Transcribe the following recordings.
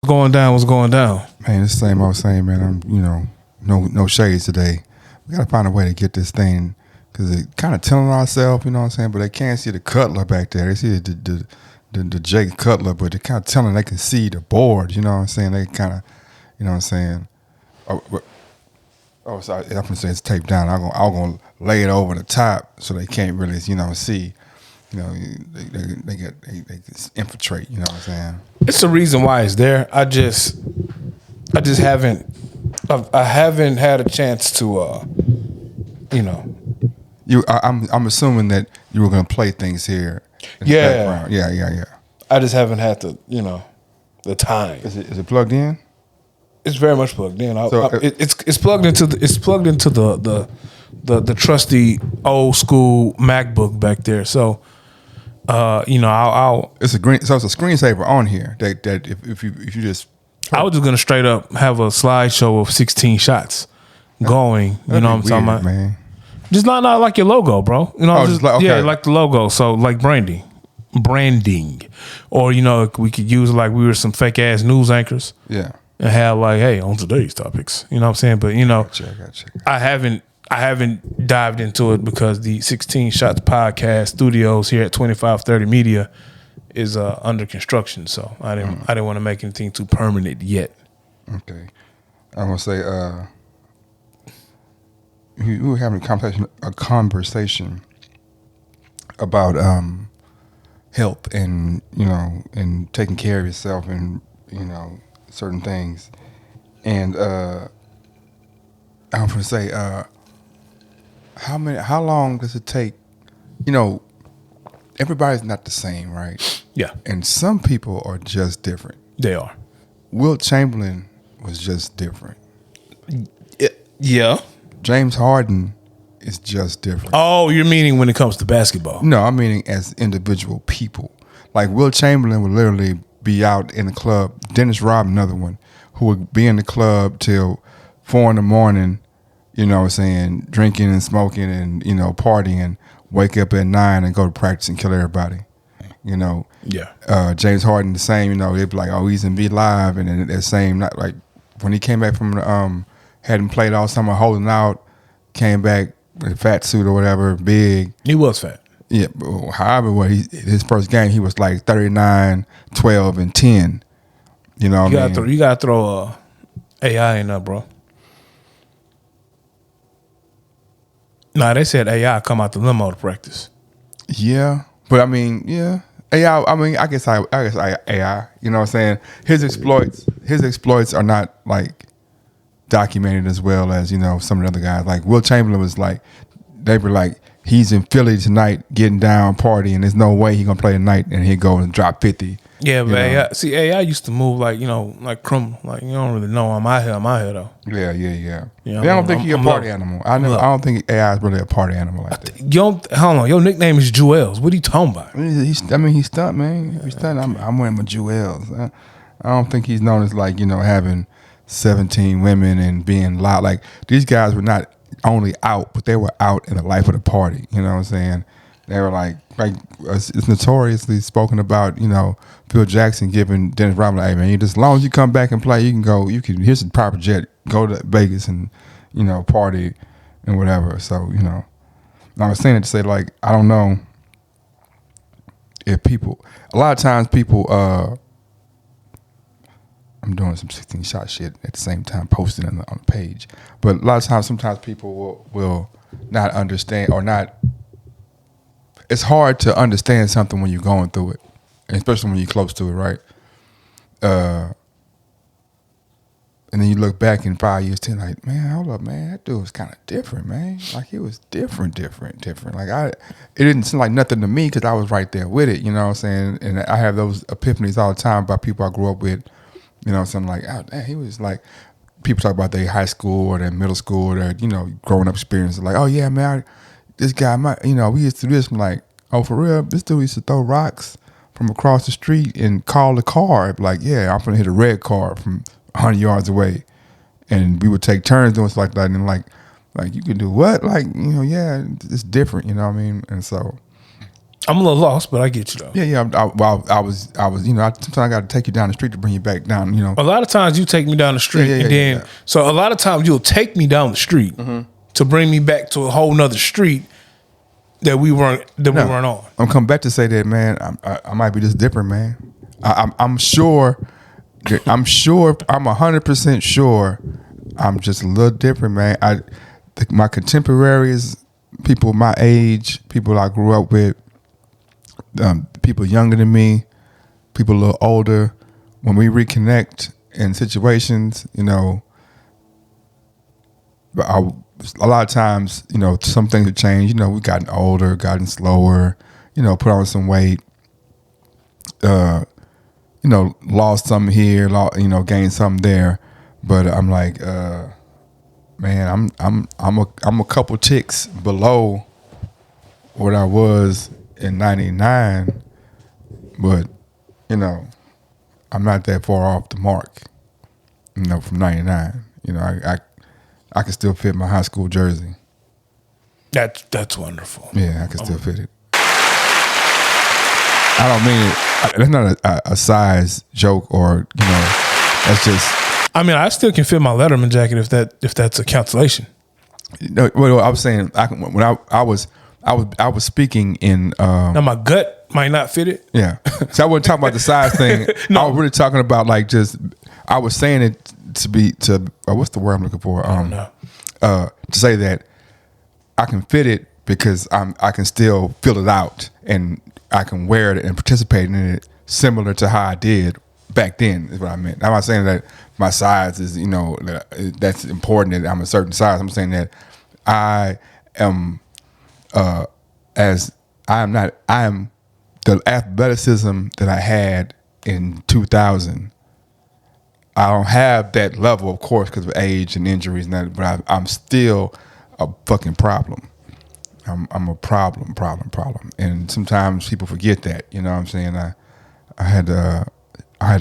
going down? What's going down? Man, it's the same old same, man. I'm, no shades today. We got to find a way to get this thing because it kind of telling ourselves, you know what I'm saying? But they can't see the Cutler back there. They see the Jake Cutler, but they're kind of telling they can see the board, you know what I'm saying? They kind of, you know what I'm saying? Sorry, I'm going to say it's taped down. I'm going to lay it over the top so they can't really, see. They infiltrate, you know what I'm saying? It's the reason why it's there. I just haven't had a chance to I'm assuming that you were gonna play things here in the background. Yeah. I just haven't had the time. Is it plugged in? It's very much plugged in. It's plugged into the trusty old school MacBook back there. So I'll it's a screensaver on here that if you just I was just gonna straight up have a slideshow of 16 shots going. You know what I'm talking about, man. Just not like your logo, bro. Like the logo. So like branding, or we could use like we were some fake ass news anchors. Yeah, and have like, hey, on today's topics. You know what I'm saying? But gotcha. I haven't dived into it because the 16 Shots podcast studios here at 2530 Media is under construction. So I didn't want to make anything too permanent yet. Okay, I'm gonna say we were having a conversation about health and and taking care of yourself and certain things, and I'm gonna say how long does it take? Everybody's not the same, right? Yeah. And some people are just different. They are. Wilt Chamberlain was just different. Yeah. James Harden is just different. Oh, you're meaning when it comes to basketball? No, I'm meaning as individual people. Like Wilt Chamberlain would literally be out in the club. Dennis Rodman, another one, who would be in the club till 4 a.m, drinking and smoking and, partying, wake up at 9 and go to practice and kill everybody. Yeah. James Harden, the same, they'd be like, oh, he's in Be Live. And then that same, not like when he came back from the, hadn't played all summer, holding out, came back with a fat suit or whatever, big. He was fat. Yeah. However, his first game, he was like 39, 12, and 10. You gotta throw AI in there, bro. Nah, they said AI come out the limo to practice. Yeah, but yeah. AI. I guess AI. You know what I'm saying? His exploits are not like documented as well as some of the other guys. Like Wilt Chamberlain was like, they were like, he's in Philly tonight, getting down, partying. There's no way he gonna play tonight, and he'd go and drop 50. Yeah, but AI used to move like like criminal. Like you don't really know I'm out here though. Yeah. I don't think he's a party animal. I don't think AI is really a party animal like that. Hold on, your nickname is Jewels. What are you talking about? He's stunt, man. He's stunt. I'm wearing my Jewels. I don't think he's known as like having 17 women and being loud. Like these guys were not only out, but they were out in the life of the party. You know what I'm saying? They were like it's notoriously spoken about. Phil Jackson giving Dennis Rodman, hey man, as long as you come back and play, you can go. Here's a private jet, go to Vegas and party and whatever. So I was saying it to say like I don't know if people. A lot of times people. I'm doing some 16 shot shit at the same time, posting on the page. But a lot of times, sometimes people will not understand or not. It's hard to understand something when you're going through it, especially when you're close to it, right? And then you look back in 5 years, 10, like, man, hold up, man, that dude was kind of different, man. Like he was different. Like it didn't seem like nothing to me because I was right there with it. You know what I'm saying? And I have those epiphanies all the time about people I grew up with. Something like, oh, damn, he was like, people talk about their high school or their middle school or their, growing up experience. Like, oh, yeah, man, this guy, we used to do this. I'm like, oh, for real? This dude used to throw rocks from across the street and call the car. Like, yeah, I'm going to hit a red car from 100 yards away. And we would take turns doing stuff like that. And like you can do what? Like, yeah, it's different, you know what I mean? And so. I'm a little lost, but I get you though. Yeah. I was. Sometimes I got to take you down the street to bring you back down. A lot of times you take me down the street, so a lot of times you'll take me down the street to bring me back to a whole nother street that we weren't on. I'm coming back to say that, man. I might be just different, man. I'm sure. I'm 100% sure. I'm just a little different, man. My contemporaries, people my age, people I grew up with, people younger than me, people a little older. When we reconnect in situations, a lot of times, some things have changed. We've gotten older, gotten slower, put on some weight, lost something here, gained something there. But I'm like, man, I'm a couple ticks below what I was in '99, but I'm not that far off the mark. From '99, I can still fit my high school jersey. That's wonderful. Yeah, I can still fit it. I don't mean it. That's not a size joke, or that's just. I mean, I still can fit my Letterman jacket if that's a cancellation. No, well, I was saying when I was speaking in. Now my gut might not fit it. Yeah, so I wasn't talking about the size thing. No. I was really talking about I was saying it to what's the word I'm looking for? To say that I can fit it because I can still fill it out and I can wear it and participate in it similar to how I did back then. Is what I meant. I'm not saying that my size is that's important that I'm a certain size. I'm saying that I am I am the athleticism that I had in 2000. I don't have that level, of course, because of age and injuries and that, but I'm still a fucking problem. I'm a problem. And sometimes people forget that, you know what I'm saying? I had to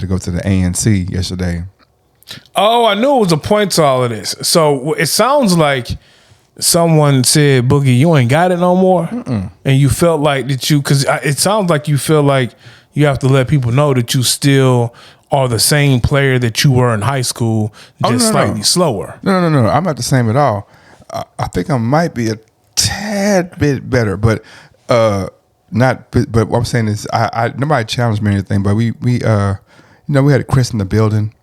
go to the ANC yesterday. Oh, I knew it was a point to all of this. So it sounds like someone said, Boogie, you ain't got it no more. Mm-mm. And you felt like because it sounds like you feel like you have to let people know that you still are the same player that you were in high school, just slightly slower. No. I'm not the same at all. I think I might be a tad bit better, but not. But what I'm saying is, I nobody challenged me or anything. But we had Chris in the building,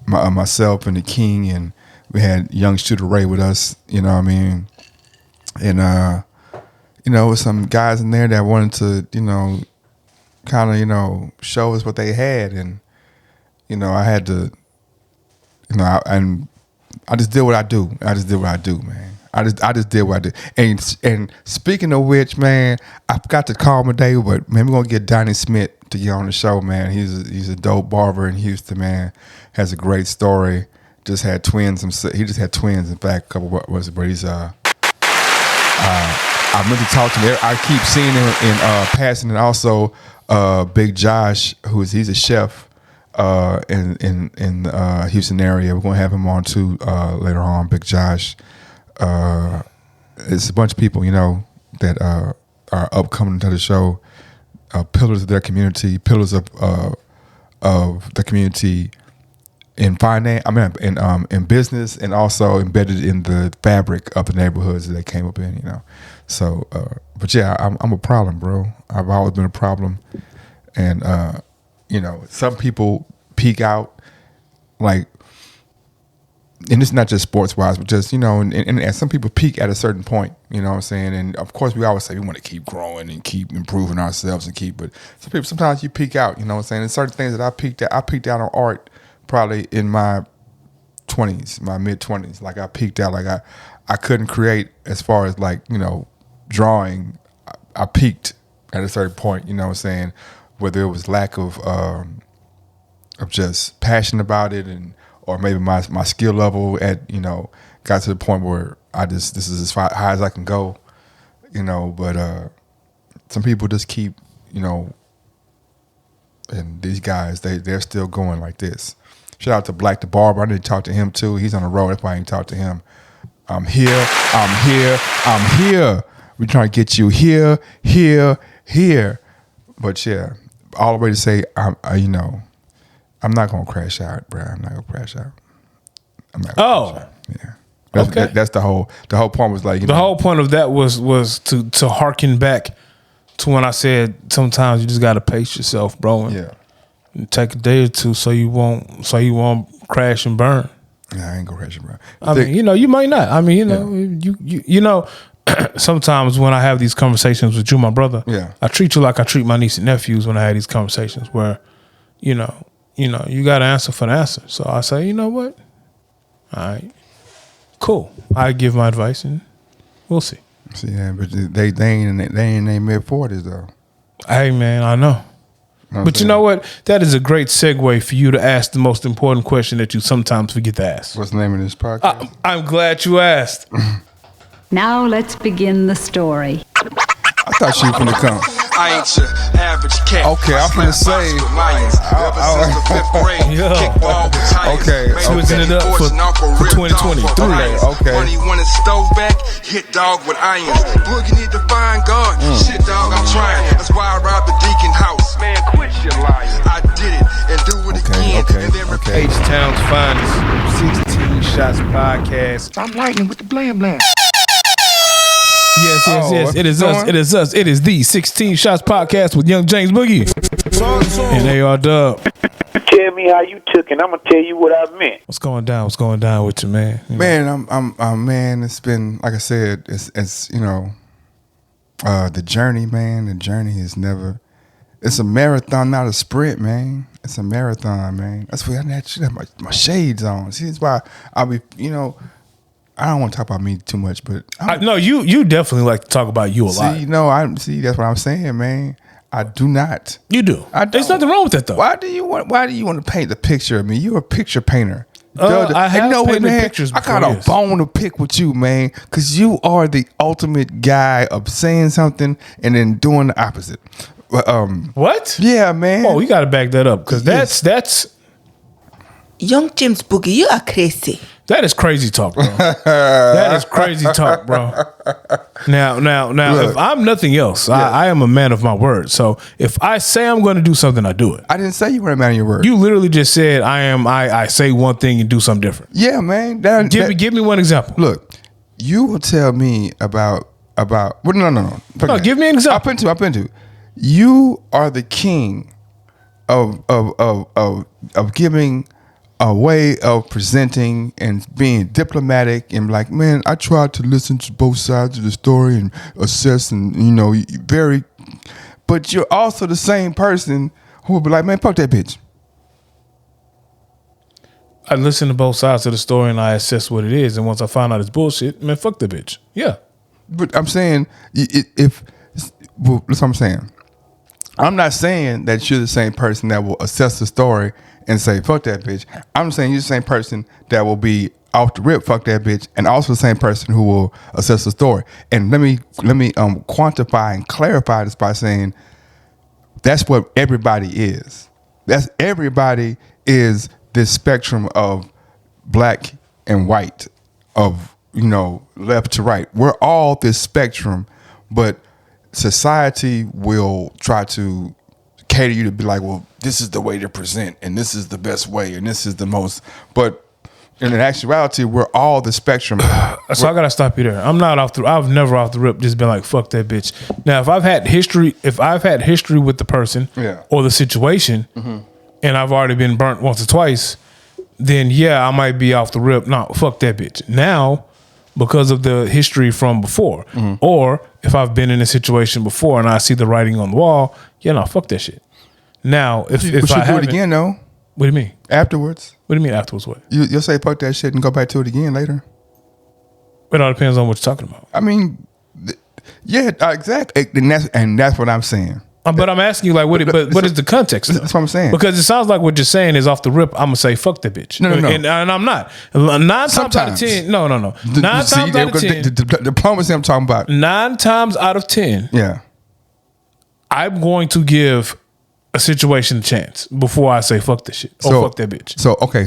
myself and the King, and we had young Shooter Ray with us. You know what I mean? And with some guys in there that wanted to, kind of, show us what they had, and I had to, and I just did what I do. Man. I just did what I did. And speaking of which, man, I forgot to call him today, but man, we're gonna get Donnie Smith to get on the show, man. He's a dope barber in Houston, man. Has a great story. Just had twins. He just had twins. In fact, a couple was it? But he's I meant to talk to him. I keep seeing him in passing, and also Big Josh, he's a chef in the Houston area. We're gonna have him on too later on. Big Josh. It's a bunch of people, that are upcoming to the show, pillars of their community, pillars of the community in finance. I mean, in business, and also embedded in the fabric of the neighborhoods that they came up in. So, but yeah, I'm a problem, bro. I've always been a problem, and some people peak out, like. And it's not just sports wise, but just, and some people peak at a certain point, you know what I'm saying? And of course, we always say we want to keep growing and keep improving ourselves but sometimes you peak out, you know what I'm saying? And certain things that I peaked out on art probably in my 20s, my mid 20s. Like I peaked out, like I couldn't create as far as drawing. I peaked at a certain point, you know what I'm saying? Whether it was lack of just passion about it, or maybe my skill level got to the point where this is as high as I can go, but some people just keep, and these guys, they're still going like this. Shout out to Black the Barber. I need to talk to him too. He's on the road. That's why I ain't talk to him. I'm here. We're trying to get you here, here, but yeah, all the way to say, I'm not gonna crash out, bro. I'm not gonna crash out. I'm not gonna crash out. Yeah. Okay. That's the whole point was like the whole point of that was to harken back to when I said sometimes you just gotta pace yourself, bro. And take a day or two so you won't crash and burn. Yeah, I ain't gonna crash and burn. I mean, you might not. I mean, you know, sometimes when I have these conversations with you, my brother, I treat you like I treat my niece and nephews when I have these conversations where, you got to answer for the answer. So I say, you know what? All right, cool. I give my advice and we'll see. See, yeah, but they ain't in their mid-40s though. Hey, man, I know. But you know what? That is a great segue for you to ask the most important question that you sometimes forget to ask. What's the name of this podcast? I'm glad you asked. Now let's begin the story. I thought she was finna come. I ain't your average cat. Okay, I'm finna say. Okay, switching it up for 2023. Okay. Money when it's stove back, hit dog with irons. Boogie need to find God. Shit, dog, I'm trying. That's why I robbed the Deacon house. Man, quit your lying. I did it and do it again. And then Okay. H-Town's finest 16 Shots podcast. I'm lightning with the blam blam. Yes. It is us. It is us. It is the 16 Shots podcast with Young James Boogie and AR Dub. Tell me how you took it. I'm gonna tell you what I meant. What's going down? What's going down with you, man? Man, I'm man. It's been like I said. It's the journey, man. The journey is never. It's a marathon, not a sprint, man. It's a marathon, man. That's why I should have my shades on. See, that's why I'll be. I don't want to talk about me too much, but no, you definitely like to talk about you a lot. That's what I'm saying, man. I do not. You do. There's nothing wrong with that, though. Why do you want to paint the picture of me? You're a picture painter. I have painted pictures I got before, a bone to pick with you, man, because you are the ultimate guy of saying something and then doing the opposite. What? Yeah, man. Oh, you got to back that up because that's Young James Boogie, you are crazy. That is crazy talk, bro. That is crazy talk, bro. Now, Look, if I'm nothing else, I am a man of my word. So if I say I'm going to do something, I do it. I didn't say you were a man of your word. You literally just said I say one thing and do something different. Yeah, man. Give me one example. Look, you will tell me about. Well, no. No, give me an example. Up into. You are the king of giving a way of presenting and being diplomatic and like, man, I tried to listen to both sides of the story and assess and, but you're also the same person who will be like, man, fuck that bitch. I listen to both sides of the story and I assess what it is. And once I find out it's bullshit, man, fuck the bitch. Yeah. But I'm saying, that's what I'm saying. I'm not saying that you're the same person that will assess the story and say, fuck that bitch. I'm saying you're the same person that will be off the rip, fuck that bitch, and also the same person who will assess the story. And let me quantify and clarify this by saying that's what everybody is. Everybody is this spectrum of black and white, of left to right. We're all this spectrum, but society will try to cater you to be like, well, this is the way to present, and this is the best way, and this is the most. But in actuality, we're all the spectrum. So I gotta stop you there. I've never off the rip just been like, fuck that bitch. Now, if I've had history with the person or the situation, and I've already been burnt once or twice, then I might be off the rip. No, fuck that bitch. Now, because of the history from before, or if I've been in a situation before and I see the writing on the wall, fuck that shit. Now, if I do it again, though. What do you mean? Afterwards. What do you mean afterwards? What? You'll say fuck that shit and go back to it again later. It all depends on what you're talking about. I mean, exactly, and that's what I'm saying. But I'm asking you, like, what is the context? Though? That's what I'm saying. Because it sounds like what you're saying is off the rip. I'm gonna say fuck that bitch. No. And I'm not. 9 times out of 10. No. 9 times out of 10. The diplomacy I'm talking about. 9 times out of 10. Yeah. I'm going to give a situation a chance before I say fuck this shit or fuck that bitch.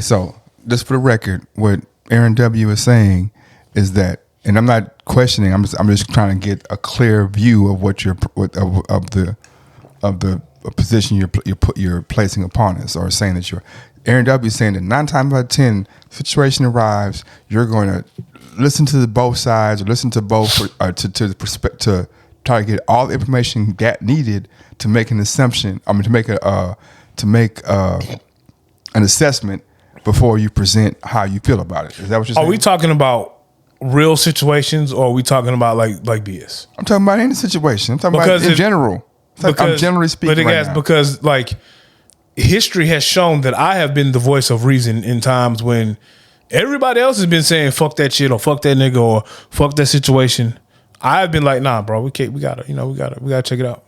So just for the record, what Aaron W is saying is that and I'm not questioning. I'm just trying to get a clear view of what of the position you're placing upon us, or saying that Aaron W. is saying that 9 times out of 10, situation arrives, you're going to listen to both sides, or listen to both to try to get all the information that needed to make an assumption. To make an assessment before you present how you feel about it. Is that what you're saying? Are we talking about real situations, or are we talking about like BS? I'm talking about any situation. I'm talking about in general. I'm generally speaking now. Because like history has shown that I have been the voice of reason in times when everybody else has been saying fuck that shit or fuck that nigga or fuck that situation. I've been like, nah, bro, we gotta check it out.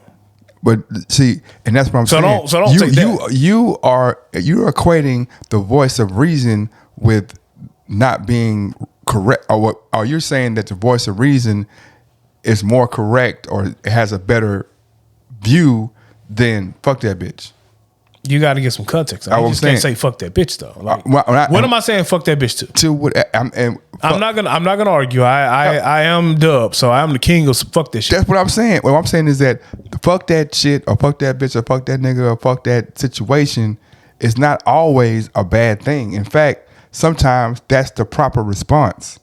But see, and that's what I'm saying. So don't take that. You're equating the voice of reason with not being correct, or you're saying that the voice of reason is more correct or has a better view than fuck that bitch. You got to get some context. You just can't say fuck that bitch though. Like, what am I saying fuck that bitch to? To what? I'm not gonna argue. I am Dub, so I'm the king of fuck that shit. That's what I'm saying. What I'm saying is that fuck that shit, or fuck that bitch, or fuck that nigga, or fuck that situation is not always a bad thing. In fact, sometimes that's the proper response.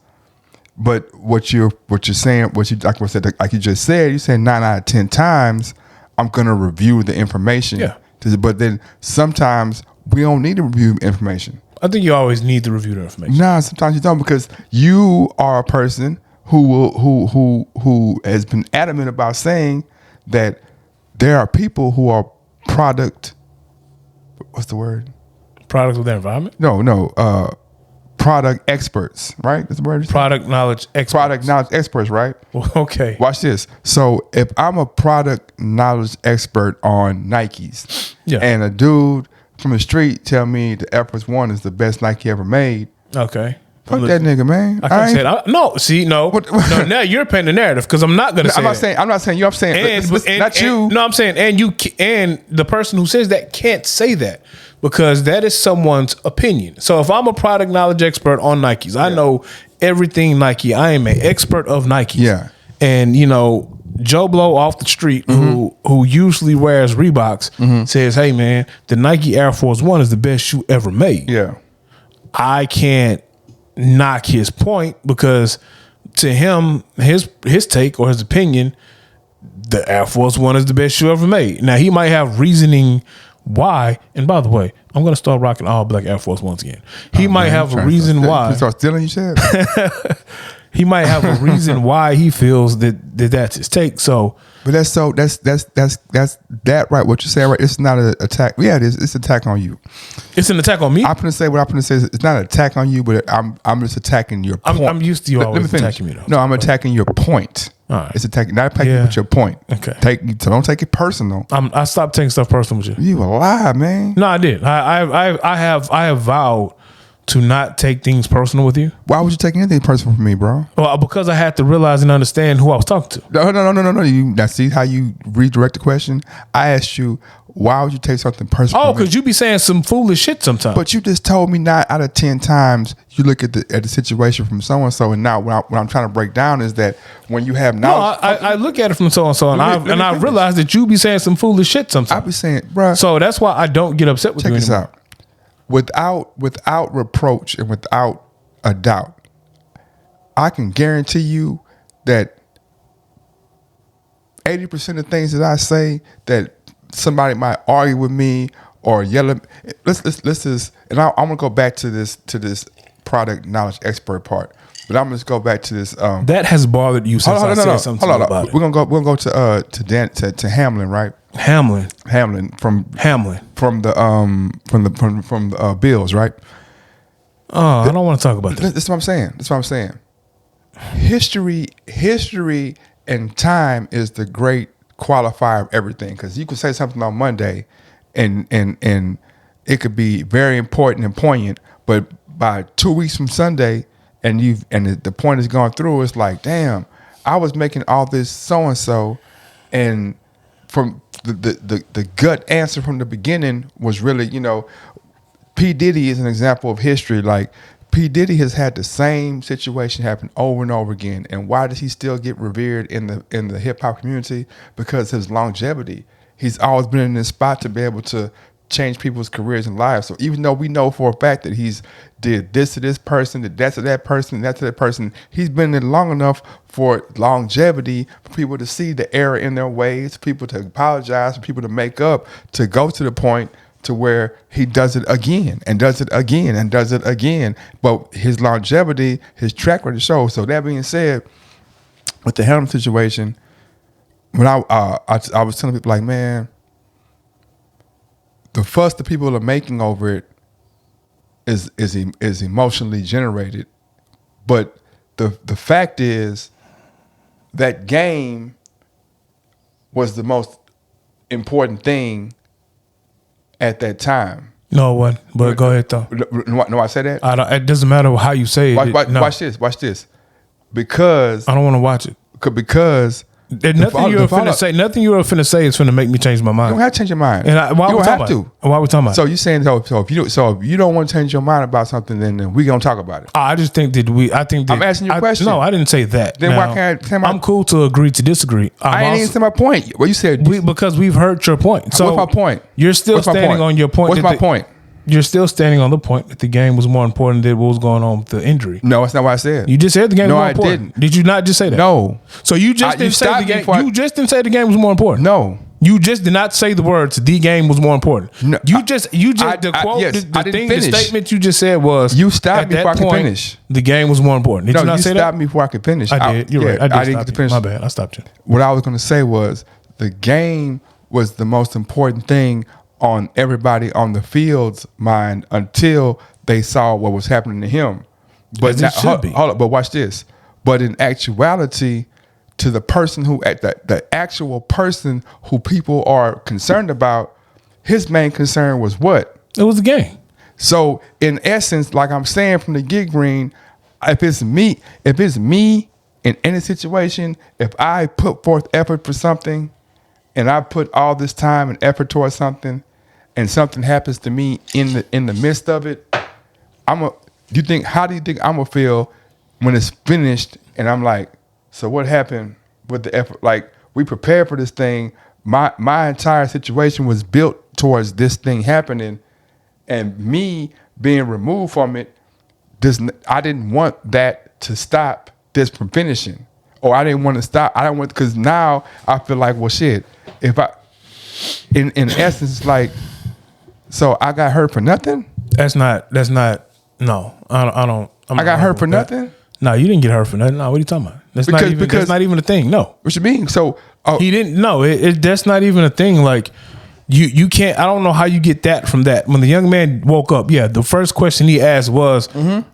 But what you're saying, like you just said, you said 9 out of 10 times I'm gonna review the information. Yeah. But then sometimes we don't need to review information. I think you always need to review the information. Nah, sometimes you don't, because you are a person who has been adamant about saying that there are people who are product. What's the word? Product of their environment? No. Product experts, right? That's the word. Product knowledge experts. Product knowledge experts, right? Okay. Watch this. So if I'm a product knowledge expert on Nikes, and a dude from the street tell me the Air Force One is the best Nike ever made, okay. Fuck that nigga, man. I can't say that. No. Now you're painting the narrative, because I'm not gonna say. I'm not saying you. I'm saying not you. No, I'm saying and the person who says that can't say that, because that is someone's opinion. So if I'm a product knowledge expert on Nikes, I know everything Nike. I am an expert of Nikes. Yeah. And Joe Blow off the street, who usually wears Reeboks, says, "Hey man, the Nike Air Force One is the best shoe ever made." Yeah. I can't knock his point, because to him, his take or his opinion, the Air Force One is the best shoe ever made. Now he might have reasoning why, and by the way, I'm gonna start rocking all black Air Force Ones again. He might have a reason why. You start stealing your shit. He might have a reason why he feels that's his take. So, but that's that right? What you're saying, right? It's not an attack. Yeah, it is. It's an attack on you. It's an attack on me. I'm gonna say what I'm gonna say. It's not an attack on you, but I'm just attacking your point. I'm used to you always attacking me though. No, I'm attacking your point. All right. It's attacking, not attacking with your point. Okay. So don't take it personal. I stopped taking stuff personal with you. You a lie, man. No, I did. I have vowed to not take things personal with you. Why would you take anything personal from me, bro? Well, because I had to realize and understand who I was talking to. No. Now see how you redirect the question? I asked you, why would you take something personal? Oh, because you be saying some foolish shit sometimes. But you just told me 9 out of 10 times you look at the situation from so and so, and now what I'm trying to break down is that when you have knowledge, I look at it from so and so, and I realize that you be saying some foolish shit sometimes. I be saying, bro. So that's why I don't get upset with you anymore. Check this out. Without reproach and without a doubt, I can guarantee you that 80% of things that I say that somebody might argue with me or yell at me. Let's just, and I'm gonna go back to this product knowledge expert part, but I'm gonna just go back to this. That has bothered you since I said something about it. We're gonna go to Hamlin, right? Hamlin from the Bills, right? Oh, I don't want to talk about that. That's what I'm saying. History and time is the great qualifier of everything, because you could say something on Monday and it could be very important and poignant, but by 2 weeks from Sunday and the point has gone through, it's like, damn, I was making all this so and so, and from the gut answer from the beginning was really, P. Diddy is an example of history. Like, P. Diddy has had the same situation happen over and over again. And why does he still get revered in the hip hop community? Because his longevity. He's always been in this spot to be able to change people's careers and lives. So even though we know for a fact that he's did this to this person, did that to that person, that to that person, he's been in it long enough for longevity, for people to see the error in their ways, for people to apologize, for people to make up, to go to the point to where he does it again and does it again and does it again. But his longevity, his track record shows. So that being said, with the Helm situation, when I was telling people like, man, the fuss that people are making over it is emotionally generated, but the fact is that game was the most important thing at that time. No one, but go ahead though. No, I said that. It doesn't matter how you say it. Watch this. Because I don't want to watch it. Because there's nothing you're finna say. Nothing you're finna say is finna make me change my mind. You don't have to change your mind. And why you we don't have talking to. Why we talking about? So you saying so if you don't want to change your mind about something, then we gonna talk about it. I just think that I'm asking you a question. No, I didn't say that. Then why can't I say I'm cool to agree to disagree. I ain't even saying my point. Well, you said because we've heard your point. So what's my point? You're still standing on your point. What's my point? You're still standing on the point that the game was more important than what was going on with the injury. No, that's not what I said. You just said the game was more important. No, I didn't. Did you not just say that? No. So you just didn't say the game. You just didn't say the game was more important. No. You just did not say the words the game was more important. No, the statement you just said was you stopped me before I could finish. The game was more important. Did you not say that? You stopped me before I could finish. I did. You're right. I didn't get to finish. My bad. I stopped you. What I was going to say was the game was the most important thing on everybody on the field's mind until they saw what was happening to him. But hold up, but watch this. But in actuality, to the person who the actual person who people are concerned about, his main concern was what? It was the game. So in essence, like I'm saying from the Get Green, if it's me in any situation, if I put forth effort for something and I put all this time and effort towards something and something happens to me in the midst of it, how do you think I'm gonna feel when it's finished and I'm like, so what happened with the effort? Like, we prepared for this thing. My entire situation was built towards this thing happening, and me being removed from it, I didn't want that to stop this from finishing. Or I didn't want to stop. I don't want, because now I feel like, well, shit, if I, in essence, like, so I got hurt for nothing? No, I don't. I got hurt for nothing? No, you didn't get hurt for nothing. No, what are you talking about? That's not even a thing. No. What you mean? So he didn't. No, that's not even a thing. Like you can't. I don't know how you get that from that. When the young man woke up, yeah, the first question he asked was,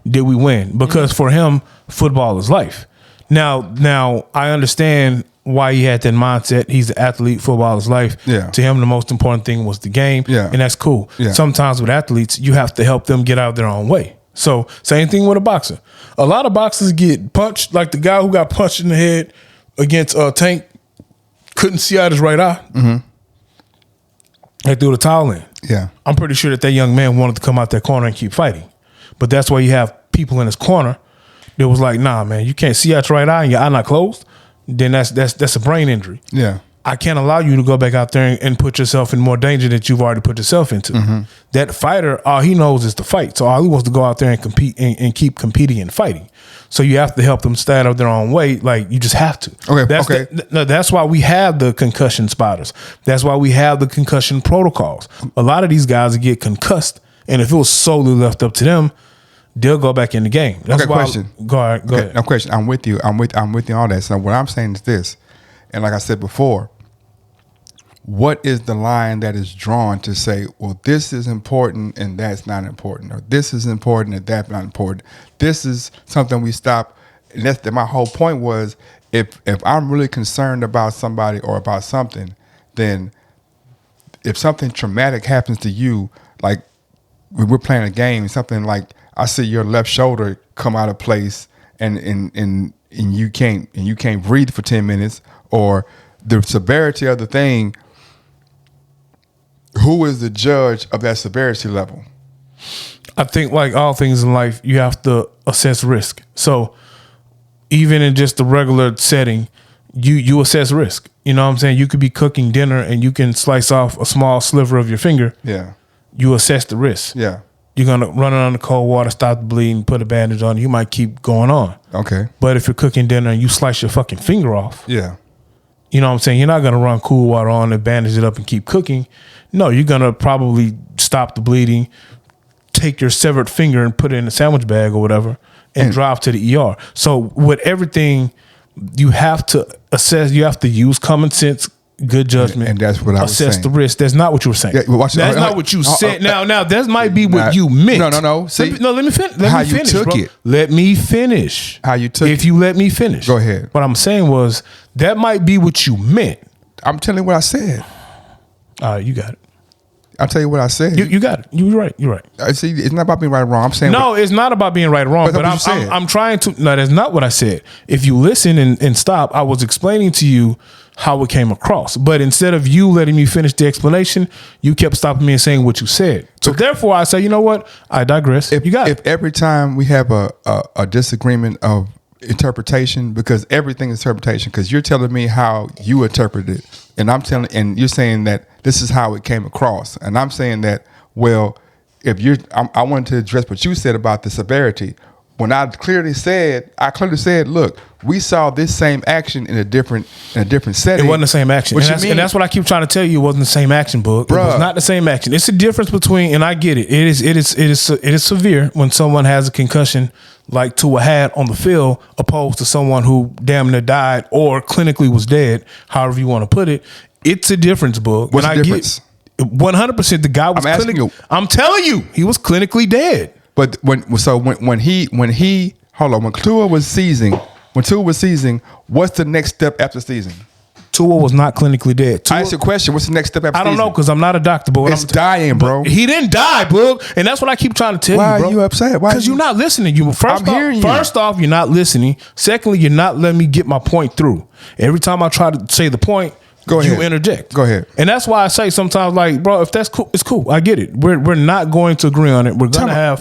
"Did we win?" Because for him, football is life. Now I understand why he had that mindset. He's an athlete. Football is life. Yeah. To him, the most important thing was the game. Yeah. And that's cool. Yeah. Sometimes with athletes, you have to help them get out of their own way. So same thing with a boxer. A lot of boxers get punched, like the guy who got punched in the head against Tank, couldn't see out his right eye. Mm-hmm. They threw the towel in. Yeah. I'm pretty sure that young man wanted to come out that corner and keep fighting. But that's why you have people in his corner that was like, nah, man, you can't see out your right eye and your eye not closed. Then that's a brain injury. Yeah. I can't allow you to go back out there and put yourself in more danger that you've already put yourself into. Mm-hmm. That fighter, all he knows is to fight. So all he wants to go out there and compete and keep competing and fighting. So you have to help them stay out of their own way. Like, you just have to. Okay. That's why we have the concussion spotters. That's why we have the concussion protocols. A lot of these guys get concussed, and if it was solely left up to them, they'll go back in the game. That's why. Question. Go ahead. No question. I'm with you. I'm with you on all that. So what I'm saying is this, and like I said before, what is the line that is drawn to say, well, this is important and that's not important, or this is important and that's not important? This is something we stop. And that's my whole point was, if I'm really concerned about somebody or about something, then if something traumatic happens to you, like when we're playing a game, something like I see your left shoulder come out of place and you can't breathe for 10 minutes, or the severity of the thing, who is the judge of that severity level? I think like all things in life, you have to assess risk. So even in just the regular setting, you assess risk. You know what I'm saying? You could be cooking dinner and you can slice off a small sliver of your finger. Yeah. You assess the risk. Yeah. You're going to run it under cold water, stop the bleeding, put a bandage on. You might keep going on. Okay. But if you're cooking dinner and you slice your fucking finger off, Yeah. you know what I'm saying? You're not going to run cool water on and bandage it up and keep cooking. No, you're going to probably stop the bleeding, take your severed finger and put it in a sandwich bag or whatever and drive to the ER. So with everything, you have to assess, you have to use common sense, good judgment. And that's what I was assess saying. the risk. That's not what you were saying. Yeah, well, watch- that's not what you said. Now, that might be what you meant. No. See, let me finish. how you took bro. it. Let me finish. How you took If it. you let me finish. Go ahead. What I'm saying was that might be what you meant. I'm telling you what I said. All right, you got it. I'll tell you what I said. You got it. You're right. You're right. See, it's not about being right or wrong. I'm saying No, it's not about being right or wrong. But But that's what you said. I'm trying to. No, that's not what I said. If you listen and stop, I was explaining to you how it came across. But instead of you letting me finish the explanation, you kept stopping me and saying what you said. So therefore, I say, you know what? I digress. You got it. If every time we have a disagreement of interpretation, because everything is interpretation, because you're telling me how you interpret it, and you're saying that this is how it came across, and I'm saying that, well, I wanted to address what you said about the severity. When I clearly said, look, we saw this same action in a different setting. It wasn't the same action. And that's what I keep trying to tell you. It wasn't the same action, book. It was not the same action. It's a difference between, and I get it. It is severe when someone has a concussion like Tua had on the field, opposed to someone who damn near died or clinically was dead. However you want to put it, it's a difference, book. What's the difference? 100%. The guy was clinically. I'm telling you, he was clinically dead. But when Tua was seizing, what's the next step after seizing? Tua was not clinically dead. I asked you a question. What's the next step after I don't seizing? know because I'm not a doctor, but It's dying, bro. He didn't die, book, and that's what I keep trying to tell Why you, bro. are you upset? Why Because you- you're not listening. First off, you're not listening. Secondly, you're not letting me get my point through. Every time I try to say the point, Go you ahead. interject. Go ahead. And that's why I say sometimes, like, bro, if that's cool, it's cool. I get it. We're not going to agree on it. We're gonna.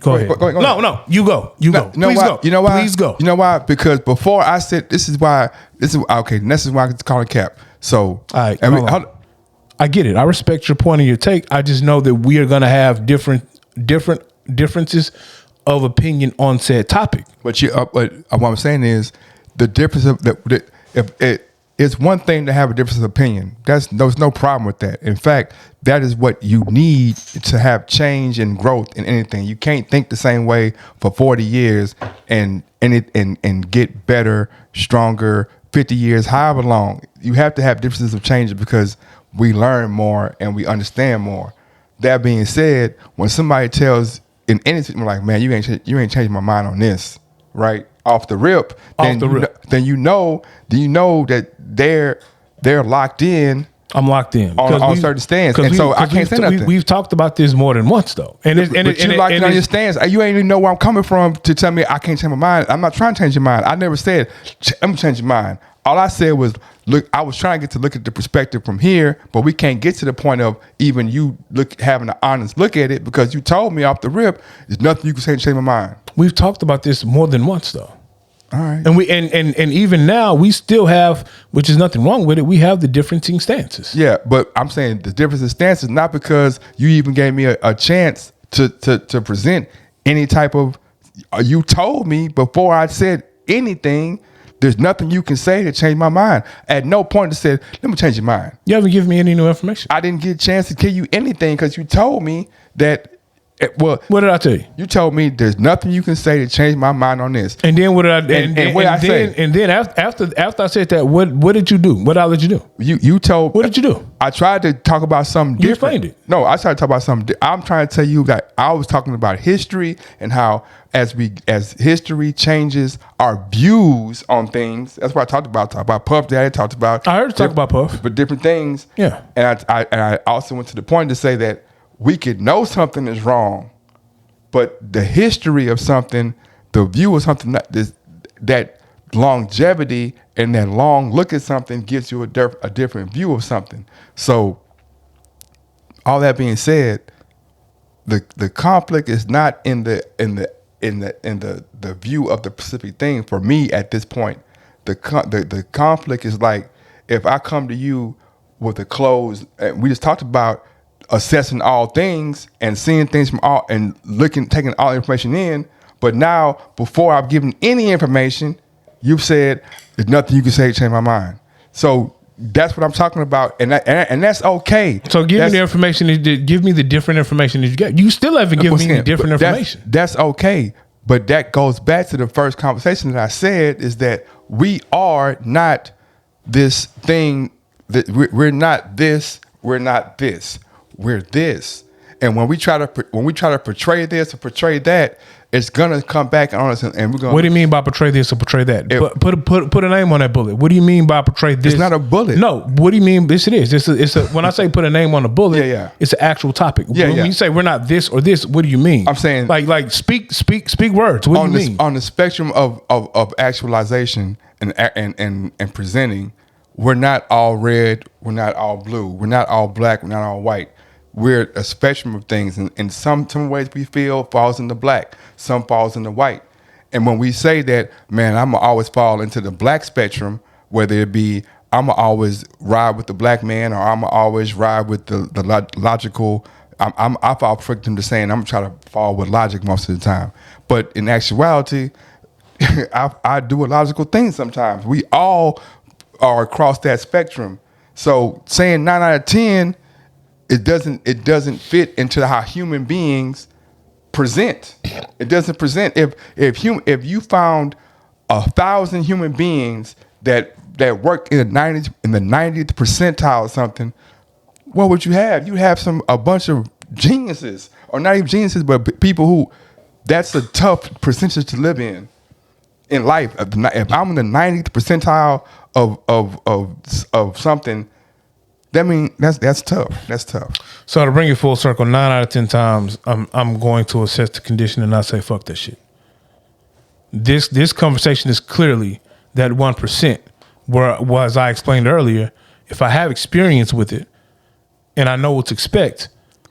Go ahead. Go ahead. No, you go. You go. You know Please why? go. You know why? Please go. You know why? Because before I said this is why okay. And this is why I call it cap. So All right, and hold on. I get it. I respect your point and your take. I just know that we are going to have differences of opinion on said topic. But what I'm saying is the difference of it's one thing to have a difference of opinion. There's no problem with that. In fact, that is what you need to have change and growth in anything. You can't think the same way for 40 years and get better, stronger, 50 years, however long. You have to have differences of change because we learn more and we understand more. That being said, when somebody tells in anything like, man, you ain't changed my mind on this, right? Off the rip, then you know that they're locked in. I'm locked in on certain stands, and so I can't say nothing. We've talked about this more than once, though. But you locked in on your stance. You ain't even know where I'm coming from to tell me I can't change my mind. I'm not trying to change your mind. I never said I'm gonna change your mind. All I said was, look, I was trying to look at the perspective from here, but we can't get to the point of even you having an honest look at it because you told me off the rip, there's nothing you can say to change my mind. We've talked about this more than once, though. All right. And and even now we still have, which is nothing wrong with it, we have the differing stances. Yeah, but I'm saying the difference in stances not because you even gave me a chance to present any type of. You told me before I said anything. There's nothing you can say to change my mind. At no point I said, let me change your mind. You haven't given me any new information. I didn't get a chance to tell you anything because you told me that. Well, what did I tell you? You told me there's nothing you can say to change my mind on this. And then what did I? And what I say? And then after I said that, what did you do? What did I let you do? You told. What did you do? I tried to talk about something different. You explained it. No, I tried to talk about something. I'm trying to tell you that I was talking about history and how as history changes our views on things. That's what I talked about. Talked about Puff Daddy. Talked about. I heard you talk about Puff, but different things. Yeah. And I also went to the point to say that we could know something is wrong, but the history of something, the view of something, that longevity and that long look at something gives you a different view of something. So, all that being said, the conflict is not in the view of the specific thing for me at this point. The conflict is like if I come to you with the clothes, and we just talked about assessing all things and seeing things from all and taking all information in. But now, before I've given any information, you've said there's nothing you can say to change my mind. So that's what I'm talking about, and that's okay. So give me the information. Give me the different information that you get. You still haven't given me the different information. That's okay, but that goes back to the first conversation that I said is that we are not this thing. That we're not this. We're not this. We're this. And when we try to portray this or portray that, it's gonna come back on us, and we're gonna. What do you mean by portray this or portray that? Put a name on that bullet. What do you mean by portray this? It's not a bullet. No. What do you mean? This it is. It's a. When I say put a name on the bullet, it's an actual topic. When you say we're not this or this, what do you mean? I'm saying like speak words. What do you mean? On the spectrum of actualization and presenting, we're not all red. We're not all blue. We're not all black. We're not all white. We're a spectrum of things, and in some ways we feel falls into black, some falls into white. And when we say that, man, I'm gonna always fall into the black spectrum, whether it be I'm gonna always ride with the black man, or I'm gonna always ride with the logical. I fall victim to saying I'm gonna try to fall with logic most of the time, but in actuality, I do a logical thing sometimes. We all are across that spectrum. So saying 9 out of 10. It doesn't fit into how human beings present. It doesn't present. If you found 1,000 human beings that work in the 90th percentile or something, what would you have? You'd have a bunch of geniuses, or not even geniuses, but people who that's a tough percentage to live in life. If I'm in the 90th percentile of something. That mean that's tough. That's tough. So to bring it full circle, 9 out of 10 times, I'm going to assess the condition and not say fuck that shit. This conversation is clearly that 1%. Where, as I explained earlier, if I have experience with it and I know what to expect,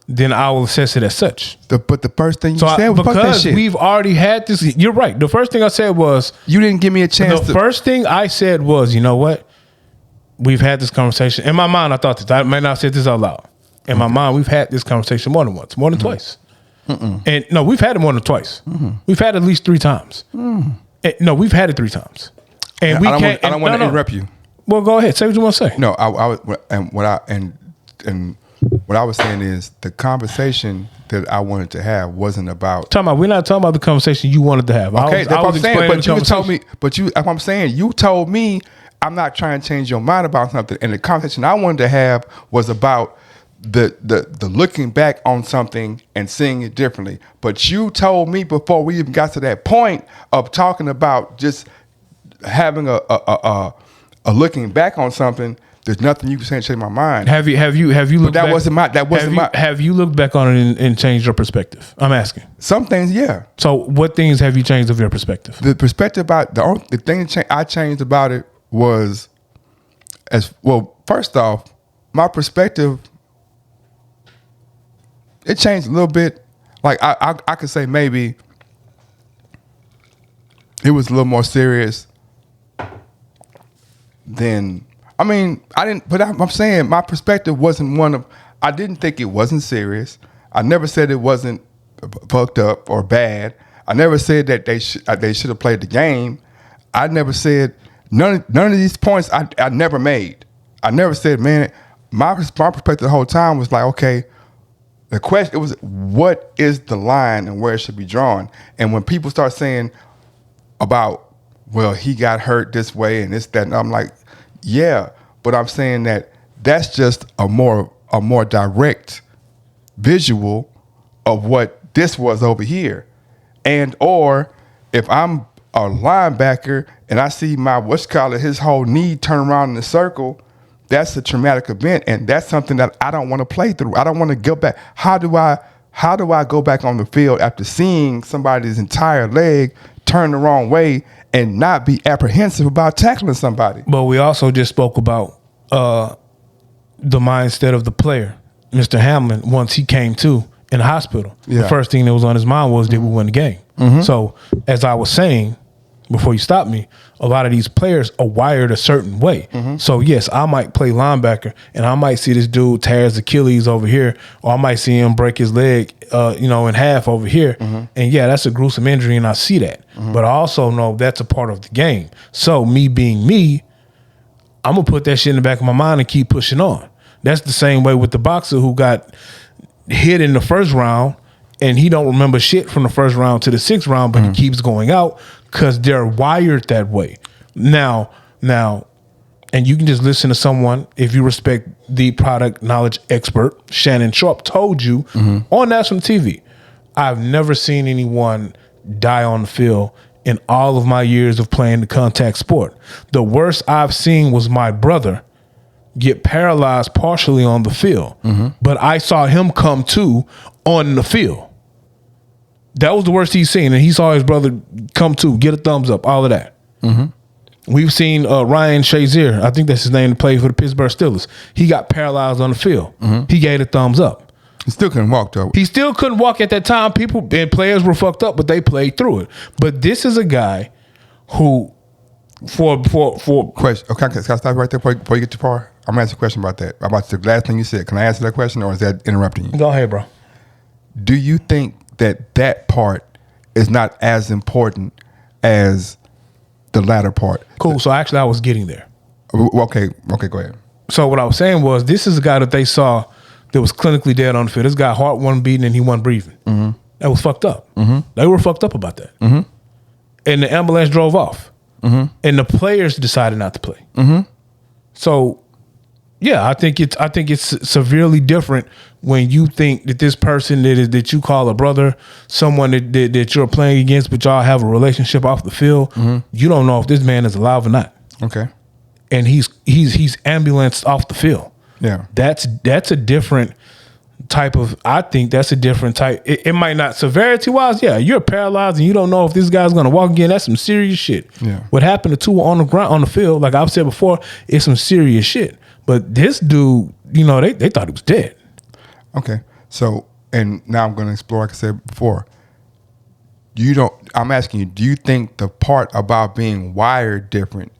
then I will assess it as such. But the first thing you said was fuck that shit. Because we've already had this. You're right. The first thing I said was you didn't give me a chance. The first thing I said was, you know what? We've had this conversation. In my mind, I thought this. I may not have said this out loud. In my mind, we've had this conversation more than once, more than twice. And no, we've had it more than twice. We've had it at least 3 times. No, we've had it 3 times. And we can't. I don't want to interrupt you. Well, go ahead. Say what you want to say. No, what I was saying is the conversation that I wanted to have wasn't about. We're not talking about the conversation you wanted to have. Okay, that's what I'm saying. But you told me. I'm saying you told me. I'm not trying to change your mind about something. And the conversation I wanted to have was about the looking back on something and seeing it differently. But you told me before we even got to that point of talking about just having a looking back on something, there's nothing you can say to change my mind. Have you looked back? Have you looked back on it and changed your perspective? I'm asking. Some things, yeah. So what things have you changed of your perspective? The perspective about the thing I changed about it was as well. First off, my perspective it changed a little bit. Like I could say maybe it was a little more serious than. I mean, I didn't. But I'm saying my perspective wasn't one of. I didn't think it wasn't serious. I never said it wasn't fucked up or bad. I never said that they should have played the game. I never said. None of these points I never made. I never said, man, my perspective the whole time was like, okay, the question, it was what is the line and where it should be drawn? And when people start saying about, well, he got hurt this way and this, that, and I'm like, yeah, but I'm saying that that's just a more direct visual of what this was over here. And or if I'm a linebacker and I see his whole knee turn around in a circle, that's a traumatic event, and that's something that I don't want to play through. I don't want to go back. How do I go back on the field after seeing somebody's entire leg turn the wrong way and not be apprehensive about tackling somebody? But we also just spoke about the mindset of the player, Mr. Hamlin, once he came to in the hospital. Yeah. The first thing that was on his mind was did we win the game? So as I was saying before you stopped me, a lot of these players are wired a certain way. So yes, I might play linebacker and I might see this dude tear his Achilles over here, or I might see him break his leg, in half over here. And yeah, that's a gruesome injury and I see that. But I also know that's a part of the game. So me being me, I'm going to put that shit in the back of my mind and keep pushing on. That's the same way with the boxer who got hit in the first round and he don't remember shit from the first round to the sixth round, but he keeps going out because they're wired that way. Now, and you can just listen to someone, if you respect the product knowledge expert, Shannon Sharp told you on national TV, I've never seen anyone die on the field in all of my years of playing the contact sport. The worst I've seen was my brother get paralyzed partially on the field, but I saw him come to on the field. That was the worst he's seen, and he saw his brother come to, get a thumbs up, all of that. We've seen Ryan Shazier, I think that's his name, to play for the Pittsburgh Steelers. He got paralyzed on the field. He gave a thumbs up. He still couldn't walk though. He still couldn't walk at that time. People and players were fucked up, but they played through it. But this is a guy who, for Question. Okay, can I stop you right there before you get too far? I'm gonna ask you a question about that. About the last thing you said. Can I answer that question, or is that interrupting you? Go ahead, bro. Do you think that part is not as important as the latter part? Cool. So actually, I was getting there. Okay, go ahead. So what I was saying was, this is a guy that they saw that was clinically dead on the field. This guy heart wasn't beating and he wasn't breathing. That was fucked up. They were fucked up about that. And the ambulance drove off. And the players decided not to play. So yeah, I think it's severely different when you think that this person that you call a brother, someone that you're playing against, but y'all have a relationship off the field, you don't know if this man is alive or not. Okay. And he's ambulanced off the field. Yeah. That's a different type of, I think that's a different type. It might not, severity wise, yeah, you're paralyzed and you don't know if this guy's gonna walk again. That's some serious shit. Yeah. What happened to Tua on the ground, on the field, like I've said before, it's some serious shit. But this dude, they thought he was dead. Okay. So, and now I'm gonna explore, like I said before. I'm asking you, do you think the part about being wired different,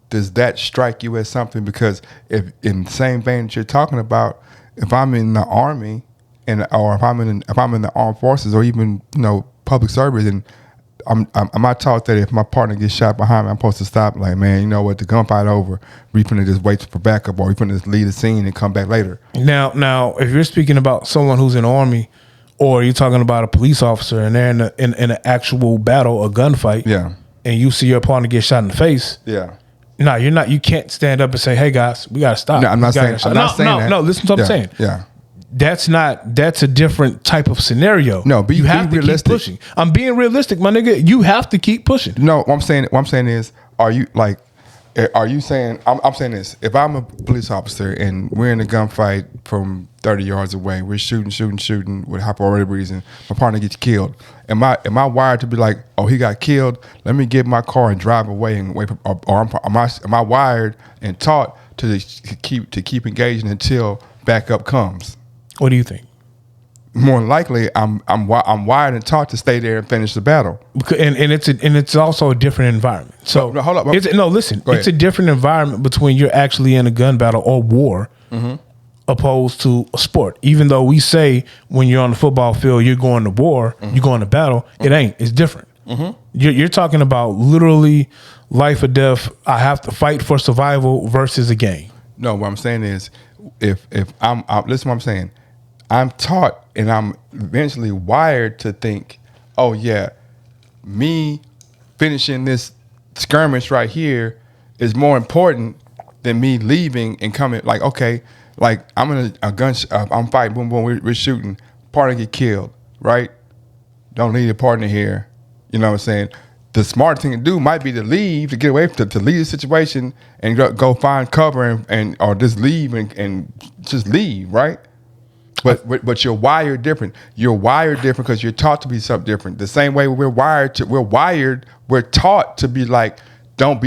does that strike you as something? Because if in the same vein that you're talking about, if I'm in the Army or if I'm in the armed forces or even public service, and I'm not taught that if my partner gets shot behind me, I'm supposed to stop. Like, man, you know what? The gunfight over. We finna just wait for backup, or we finna just leave the scene and come back later. Now, if you're speaking about someone who's in the Army, or you're talking about a police officer and they're in an actual battle, a gunfight, Yeah. and you see your partner get shot in the face, Yeah. no, you're not. You can't stand up and say, "Hey guys, we gotta stop." No, I'm not saying that. No, listen to what I'm saying. Yeah. That's a different type of scenario. No, but you be have to realistic. keep pushing. I'm being realistic, my nigga. You have to keep pushing. No, what I'm saying is, are you saying, I'm saying this, if I'm a police officer and we're in a gunfight from 30 yards away, we're shooting with hypothetical reason, my partner gets killed. Am I wired to be like, oh, he got killed, let me get in my car and drive away and wait, or am I wired and taught to keep engaging until backup comes? What do you think? More than likely, I'm wired and taught to stay there and finish the battle. And it's also a different environment. So No, hold up. Listen. Go It's a ahead. different environment between you're actually in a gun battle or war, opposed to a sport. Even though we say when you're on the football field you're going to war, you're going to battle, it ain't. It's different. You're talking about literally life or death. I have to fight for survival versus a game. No, what I'm saying is, if I'm listen, what I'm saying, I'm taught and I'm eventually wired to think, oh yeah, me finishing this skirmish right here is more important than me leaving and coming. Like, okay, like I'm in a gun, I'm fighting, boom, boom, we're shooting, partner get killed, right? Don't need a partner here. You know what I'm saying? The smart thing to do might be to leave, to get away from, to leave the situation and go find cover and or just leave and just leave, right? But you're wired different. You're wired different because you're taught to be something different. The same way we're taught to be like, don't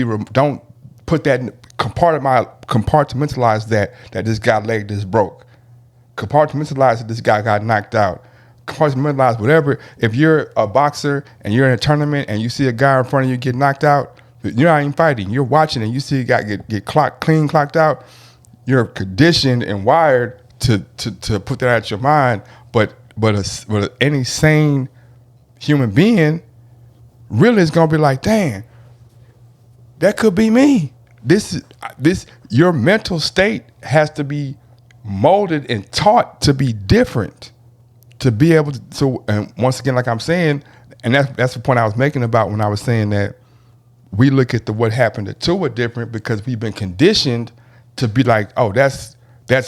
put that compartmentalize that this guy leg just broke. Compartmentalize that this guy got knocked out. compartmentalize whatever. If you're a boxer and you're in a tournament and you see a guy in front of you get knocked out, you're not even fighting. You're watching and you see a guy get clocked out. You're conditioned and wired to put that out of your mind. But any sane human being really is gonna be like, dang, that could be me. This your mental state has to be molded and taught to be different, to be able to. So, and once again, like I'm saying, and that's the point I was making about when I was saying that we look at what happened to Tua different because we've been conditioned to be like, oh, that's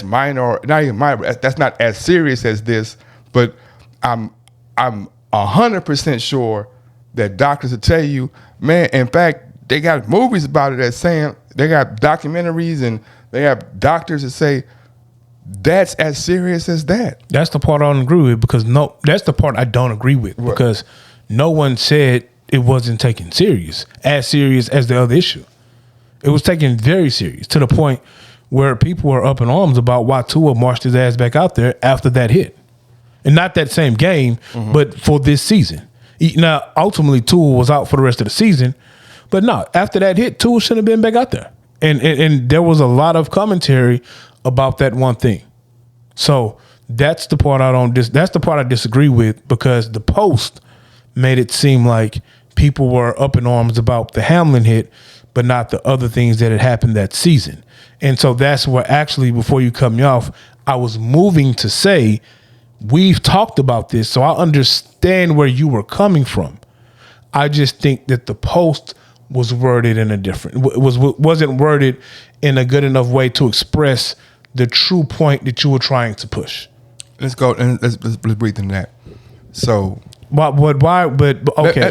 minor, not even minor. That's not as serious as this. But I'm 100% sure that doctors will tell you, man. In fact, they got movies about it that saying they got documentaries and they have doctors that say that's as serious as that. That's the part I don't agree with that's the part I don't agree with because no one said it wasn't taken as serious as the other issue. It was taken very serious to the point where people were up in arms about why Tua marched his ass back out there after that hit. And not that same game, but for this season. Now, ultimately, Tua was out for the rest of the season. But no, after that hit, Tua shouldn't have been back out there. And there was a lot of commentary about that one thing. So that's the part that's the part I disagree with because the Post made it seem like people were up in arms about the Hamlin hit, but not the other things that had happened that season. And so that's where actually, before you cut me off, I was moving to say, we've talked about this, so I understand where you were coming from. I just think that the Post was worded in a wasn't worded in a good enough way to express the true point that you were trying to push. Let's go and let's breathe in that. So, why? But okay,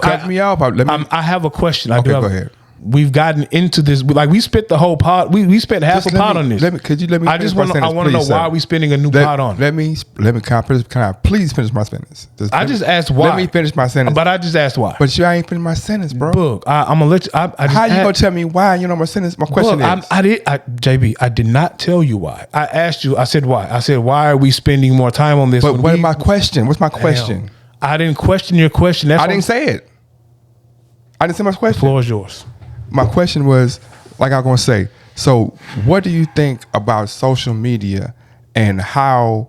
cut me off. I have a question. Okay, go ahead. We've gotten into this, like we spent the whole pod. We spent half a pod on this. Could you let me? I want to know why are we spending a new pod on? Let me. Can I please finish my sentence? I just asked why. Let me finish my sentence. But I just asked why. But you ain't finished my sentence, bro. Look, I'm gonna let you. How you gonna tell me why? You know my sentence. My question is. JB, I did not tell you why. I asked you. I said why. I said why are we spending more time on this? But what is my question? What's my question? I didn't question your question. I didn't say it. I didn't say my question. The floor is yours. My question was, like I was going to say, so what do you think about social media and how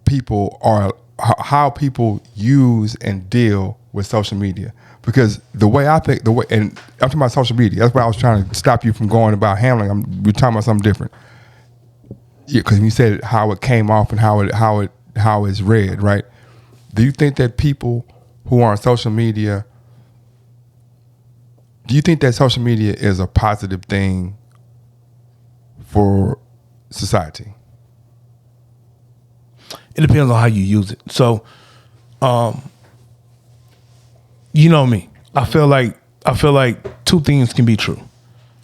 people use and deal with social media? Because the way I think, and I'm talking about social media, that's why I was trying to stop you from going about Hamlin. We're talking about something different. Yeah, because you said how it came off and how it's read, right? Do you think that people who are on social media, do you think that social media is a positive thing for society? It depends on how you use it. So, you know me. I feel like two things can be true,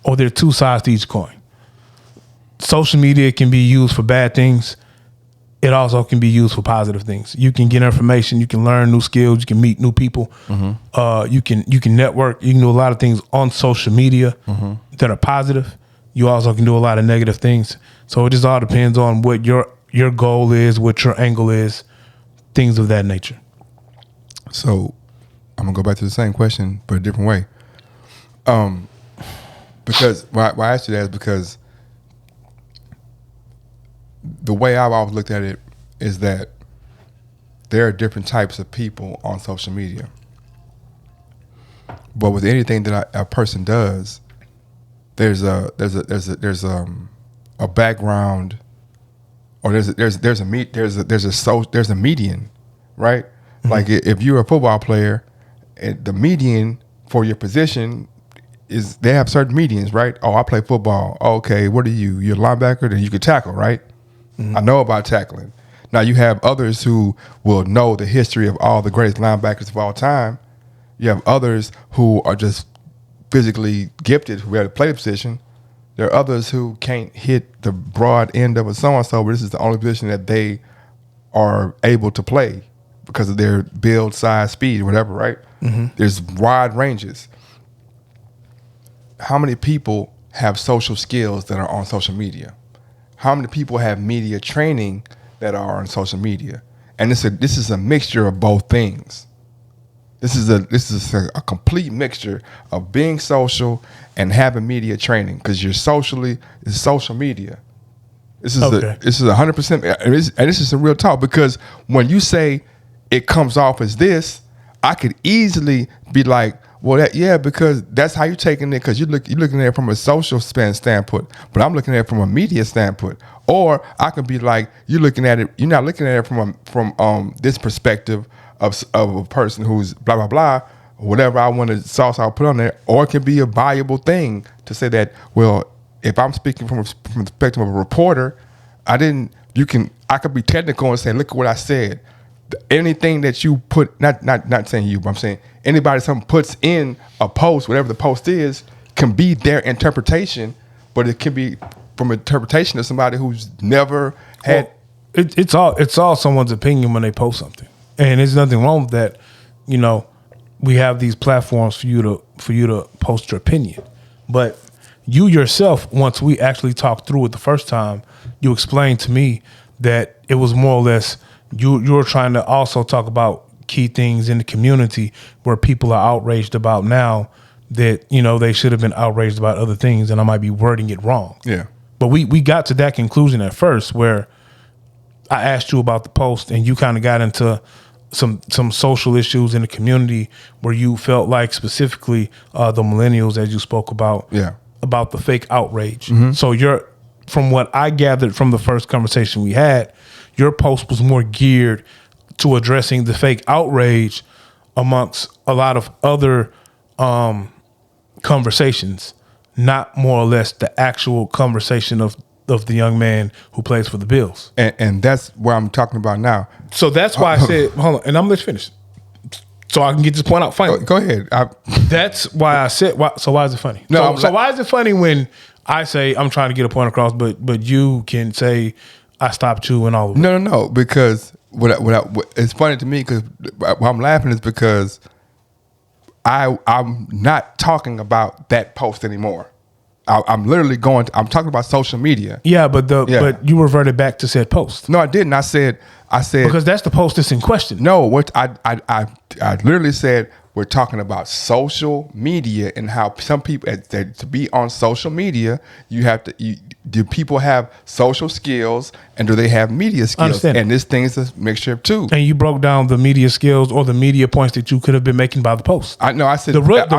or there are two sides to each coin. Social media can be used for bad things. It also can be used for positive things. You can get information, you can learn new skills, you can meet new people, you can network, you can do a lot of things on social media that are positive. You also can do a lot of negative things. So it just all depends on what your goal is, what your angle is, things of that nature. So I'm gonna go back to the same question, but a different way. Because why I asked you that is because the way I've always looked at it is that there are different types of people on social media. But with anything that a person does, there's a background, or there's a median, right? Mm-hmm. Like if you're a football player, the median for your position is they have certain medians, right? Oh, I play football. Oh, okay, what are you? You're a linebacker, then you can tackle, right? Mm-hmm. I know about tackling. Now you have others who will know the history of all the greatest linebackers of all time. You have others who are just physically gifted, who have to play the position. There are others who can't hit the broad end of a so-and-so, but this is the only position that they are able to play because of their build, size, speed, whatever, right? Mm-hmm. There's wide ranges. How many people have social skills that are on social media? How many people have media training that are on social media? and this is a mixture of both things. This is a complete mixture of being social and having media training, because it's social media. This is Okay. this is 100%, and this is a real talk, because when you say it comes off as this, I could easily be like, well, because that's how you're taking it, because you're looking at it from a social standpoint, but I'm looking at it from a media standpoint. Or I could be like, you're not looking at it from this perspective of a person who's blah blah blah, whatever I want to sauce I'll put on there. Or it can be a valuable thing to say that, well, if I'm speaking from the perspective of a reporter, I could be technical and say, look at what I said. Anything that you put, not saying you, but I'm saying anybody something puts in a post, whatever the post is, can be their interpretation, but it can be from interpretation of somebody who's never had. Well, it's all someone's opinion when they post something, and there's nothing wrong with that. You know, we have these platforms for you to post your opinion, but you yourself, once we actually talked through it the first time, you explained to me that it was more or less you're trying to also talk about key things in the community where people are outraged about now that, you know, they should have been outraged about other things, and I might be wording it wrong. Yeah. But we got to that conclusion at first where I asked you about the post and you kind of got into some social issues in the community where you felt like specifically the millennials, as you spoke about, about the fake outrage. Mm-hmm. So from what I gathered from the first conversation we had, your post was more geared to addressing the fake outrage amongst a lot of other conversations, not more or less the actual conversation of the young man who plays for the Bills. And that's what I'm talking about now. So that's why I said, hold on, and I'm going to finish so I can get this point out finally. Go ahead. That's why I said, so why is it funny? No, So why is it funny when I say I'm trying to get a point across, but you can say I stopped you and all of that? No, because what it's funny to me, because why I'm laughing is because I'm not talking about that post anymore. I'm literally I'm talking about social media. Yeah, but you reverted back to said post. No, I didn't. I said because that's the post that's in question. No, what I literally said, we're talking about social media and how some people, to be on social media, do people have social skills and do they have media skills? And this thing is a mixture of two. And you broke down the media skills or the media points that you could have been making by the post. I said the root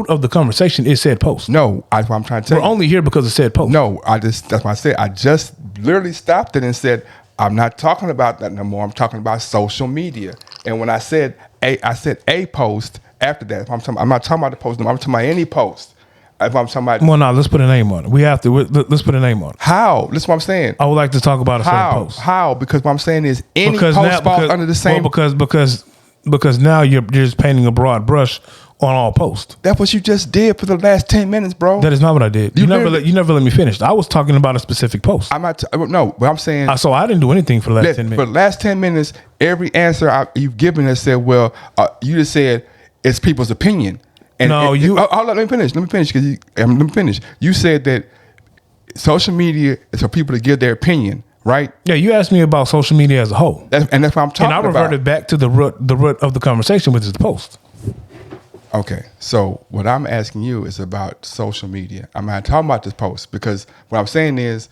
of the conversation is said post. No, that's what I'm trying to tell you. We're only here because of said post. No, that's what I said. I just literally stopped it and said, I'm not talking about that no more. I'm talking about social media. And when I said a post after that, I'm not talking about the post. I'm talking about any post. If I'm talking about, well, no, let's put a name on it. Let's put a name on it. How? That's what I'm saying. I would like to talk about a certain post. How? Because what I'm saying is any post falls under the same. Well, because now you're just painting a broad brush on all posts. That's what you just did for the last 10 minutes, bro. That is not what I did. You never let me finish. I was talking about a specific post. I'm not. No, but I'm saying. So I didn't do anything for the last 10 minutes. For the last 10 minutes, every answer you've given has said, well, you just said it's people's opinion. And let me finish. Let me finish. You said that social media is for people to give their opinion, right? Yeah, you asked me about social media as a whole. That's what I'm talking about. And I reverted back to the root of the conversation, which is the post. Okay, so what I'm asking you is about social media. I'm not talking about this post, because what I'm saying is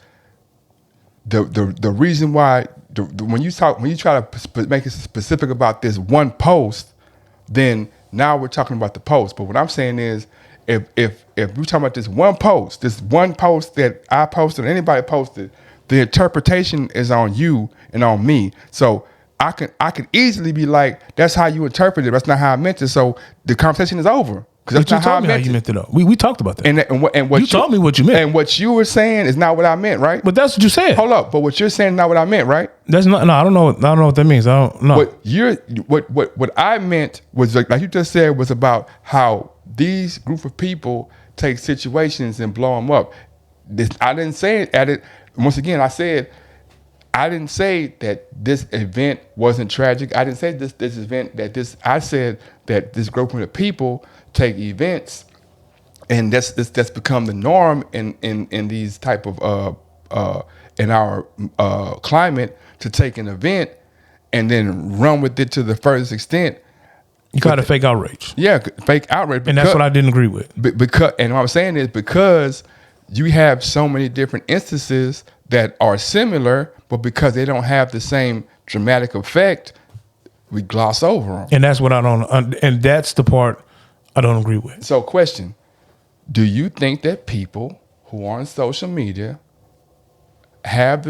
the reason why when you try to make it specific about this one post, then now we're talking about the post. But what I'm saying is, if we're talking about this one post that I posted or anybody posted, the interpretation is on you and on me. So I could easily be like, that's how you interpret it. That's not how I meant it. So the conversation is over. Because that's not how I meant it. We talked about that. And what you told me what you meant. And what you were saying is not what I meant, right? But that's what you said. Hold up. But what you're saying is not what I meant, right? That's not. No, I don't know. I don't know what that means. I don't know. What I meant was, like you just said, was about how these group of people take situations and blow them up. I didn't say it at it. Once again, I said, I didn't say that this event wasn't tragic. I didn't say this event I said that this group of people take events, and that's become the norm in these type of in our climate, to take an event and then run with it to the furthest extent. You got a fake outrage. Yeah, fake outrage. And that's what I didn't agree with. Because, and what I'm saying is because you have so many different instances that are similar, but because they don't have the same dramatic effect, we gloss over them. And that's what I don't, and that's the part I don't agree with. So question, do you think that people who are on social media have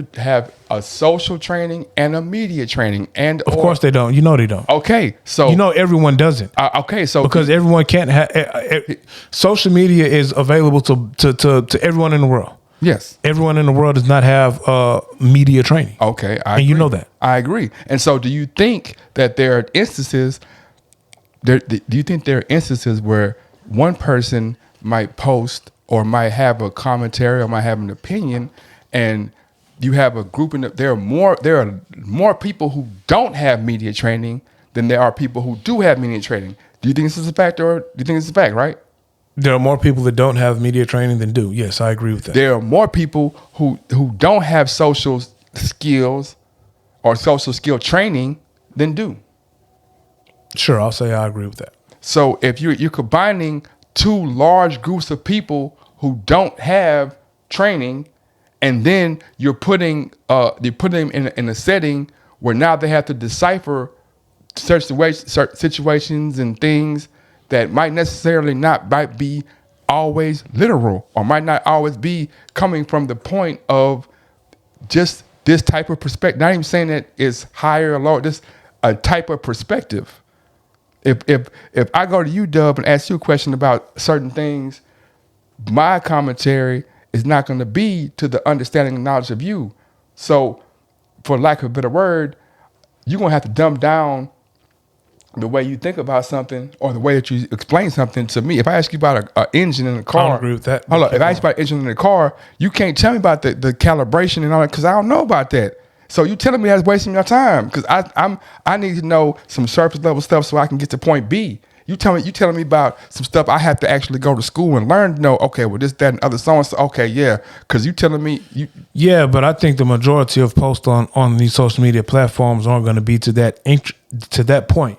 a social training and a media training? And Of course they don't. You know they don't. Okay, so You know everyone doesn't. Okay, so Because everyone can't have, social media is available to everyone in the world. yes, Everyone in the world does not have media training. okay, And you know that. I agree. And so, do you think that there are instances? Do you think there are instances where one person might post or might have a commentary or might have an opinion, and you have a group there are more people who don't have media training than there are people who do have media training? Do you think this is a fact, or do you think it's a fact? Right? There are more people that don't have media training than do. Yes, I agree with that. There are more people who don't have social skills or social skill training than do. Sure, I'll say I agree with that. So if you're combining two large groups of people who don't have training, and then you're putting them in a setting where now they have to decipher certain situations and things that might be always literal, or might not always be coming from the point of just this type of perspective. Not even saying that it's higher or lower, just a type of perspective. If I go to you, Dub, and ask you a question about certain things, my commentary is not going to be to the understanding and knowledge of you. So, for lack of a better word, you're going to have to dumb down the way you think about something or the way that you explain something to me. If I ask you about an engine in a car, I don't agree with that. Hold on. If I ask you about an engine in a car, you can't tell me about the calibration and all that because I don't know about that. So you telling me that's wasting your time because I need to know some surface level stuff so I can get to point B. You telling me about some stuff I have to actually go to school and learn to know. Okay, well this, that, and other so and so. Okay, yeah, because you telling me you. Yeah, but I think the majority of posts on these social media platforms aren't going to be to that point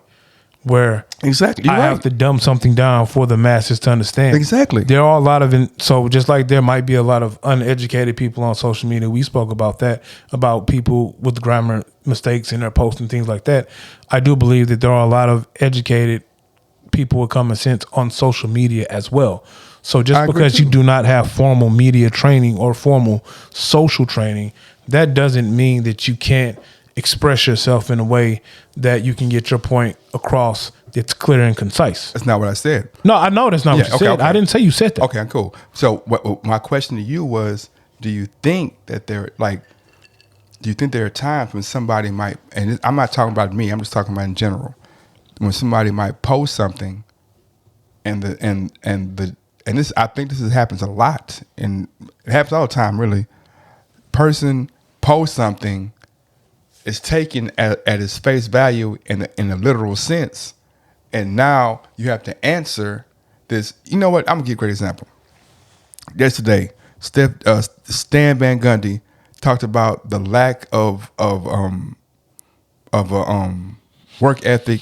where Exactly, I have to dumb something down for the masses to understand. Exactly. There are a lot of so just like there might be a lot of uneducated people on social media. We spoke about that, about people with grammar mistakes in their posts and things like that. I do believe that there are a lot of educated people with common sense on social media as well. So just because you do not have formal media training or formal social training, that doesn't mean that you can't express yourself in a way that you can get your point across that's clear and concise. That's not what I said. No, I know that's not what you said. Okay. I didn't say you said that. Okay, cool. So my question to you was, do you think that there are times when somebody might, and I'm not talking about me, I'm just talking about in general, when somebody might post something and this, I think this happens a lot, and it happens all the time really. Person posts something, it's taken at its face value in a literal sense, and now you have to answer this. You know what? I'm gonna give a great example. Yesterday, Stan Van Gundy talked about the lack of work ethic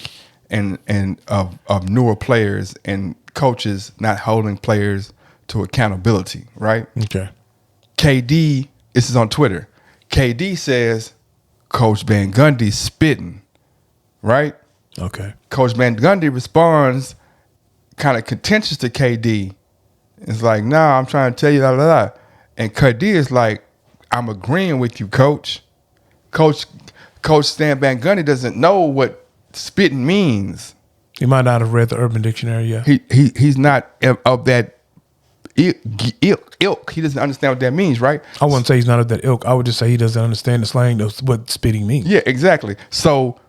and of newer players and coaches not holding players to accountability. Right? Okay. KD, this is on Twitter. KD says, Coach Van Gundy spitting, right? Okay. Coach Van Gundy responds kind of contentious to KD. It's like, nah, I'm trying to tell you, And KD is like, I'm agreeing with you, Coach. Coach Stan Van Gundy doesn't know what spitting means. He might not have read the Urban Dictionary yet. He's not of that ilk. He doesn't understand what that means, right? I wouldn't say he's not of that ilk. I would just say he doesn't understand the slang of what spitting means. Yeah, exactly. So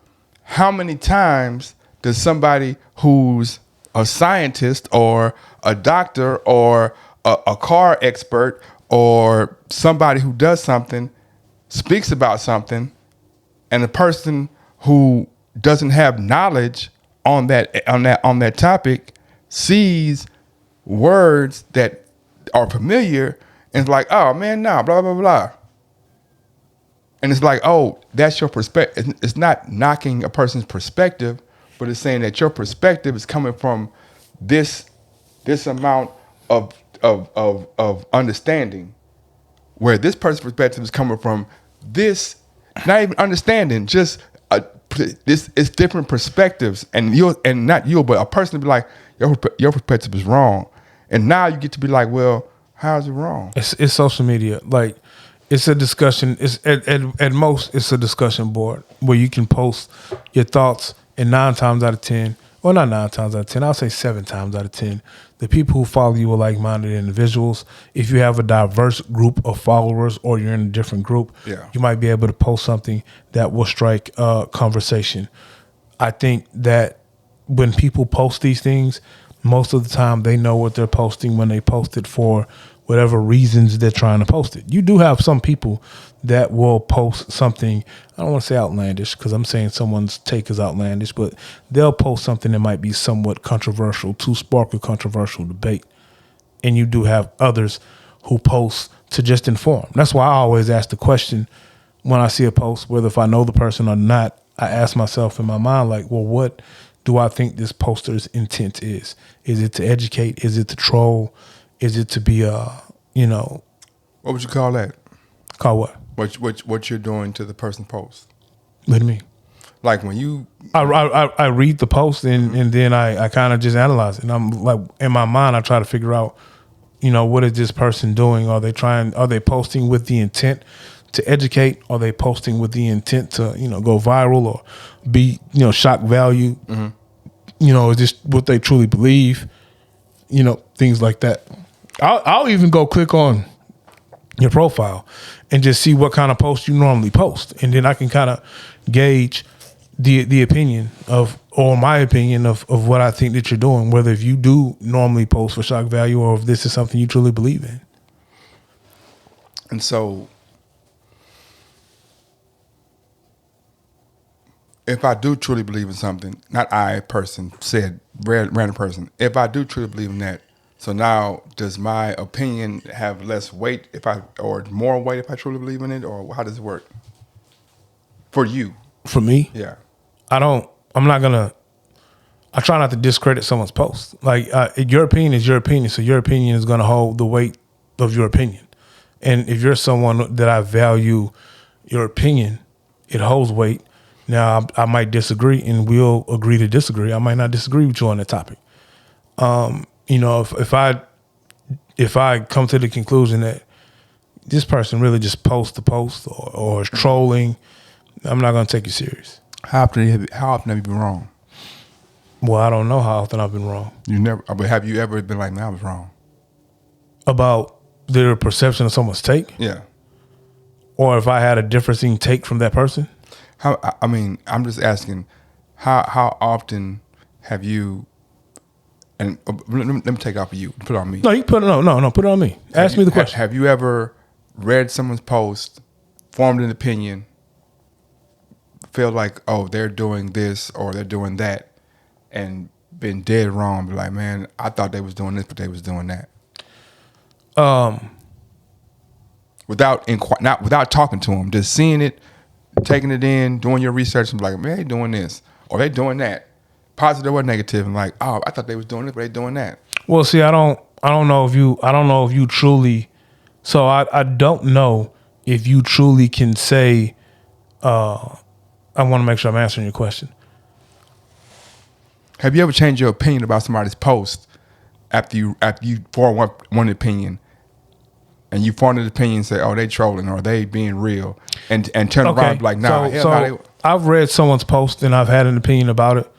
how many times does somebody who's a scientist or a doctor or a car expert or somebody who does something speaks about something, and a person who doesn't have knowledge on that topic sees words that are familiar and it's like, oh man, nah, blah blah blah. And it's like, oh, that's your perspective. It's not knocking a person's perspective, but it's saying that your perspective is coming from this amount of understanding, where this person's perspective is coming from this, not even understanding, just this. It's different perspectives, and not you, but a person to be like, your perspective is wrong, and now you get to be like, well, how is it wrong? It's social media, like. It's a discussion. It's at most, it's a discussion board where you can post your thoughts. And 9 times out of 10, well, not 9 times out of 10, I'll say 7 times out of 10, the people who follow you are like-minded individuals. If you have a diverse group of followers, or you're in a different group, you might be able to post something that will strike a conversation. I think that when people post these things, most of the time they know what they're posting when they post it for whatever reasons they're trying to post it. You do have some people that will post something, I don't want to say outlandish because I'm saying someone's take is outlandish, but they'll post something that might be somewhat controversial to spark a controversial debate. And you do have others who post to just inform. That's why I always ask the question when I see a post, whether if I know the person or not, I ask myself in my mind, like, well, what do I think this poster's intent is? Is it to educate? Is it to troll? Is it to be what would you call that? Call what? What you're doing to the person post? What do you mean? Like when you, I read the post and then I kind of just analyze it. And I'm like, in my mind, I try to figure out, what is this person doing? Are they posting with the intent to educate? Are they posting with the intent to, go viral or be, shock value? Is this what they truly believe? Things like that. I'll even go click on your profile and just see what kind of post you normally post. And then I can kind of gauge the opinion or my opinion of what I think that you're doing, whether if you do normally post for shock value or if this is something you truly believe in. And so if I do truly believe in something, not I person said, random person, if I do truly believe in that, so now does my opinion have less weight or more weight if I truly believe in it, or how does it work? For you? For me? Yeah. I try not to discredit someone's post. Like your opinion is your opinion, so your opinion is going to hold the weight of your opinion. And if you're someone that I value your opinion, it holds weight. Now, I might disagree, and we'll agree to disagree. I might not disagree with you on that topic. If I come to the conclusion that this person really just posts the post or is trolling, I'm not going to take you serious. How often have you been wrong? Well, I don't know how often I've been wrong. You never, but have you ever been like, man, I was wrong? About their perception of someone's take? Yeah. Or if I had a differing take from that person? I'm just asking, how often have you, and let me take it off of you, put it on me. No, you put it on me. Ask me the question. Have you ever read someone's post, formed an opinion, feel like, oh, they're doing this or they're doing that, and been dead wrong, be like, man, I thought they was doing this, but they was doing that? Without talking to them, just seeing it, taking it in, doing your research, and be like, man, they doing this or they doing that, positive or negative, and like, oh, I thought they was doing this, but they doing that. Well, see, I don't know if you truly. So I don't know if you truly can say. I want to make sure I'm answering your question. Have you ever changed your opinion about somebody's post after you form one opinion, and you form an opinion and say, oh, they trolling or they being real, and turn around and be like, nah, I've read someone's post and I've had an opinion about it,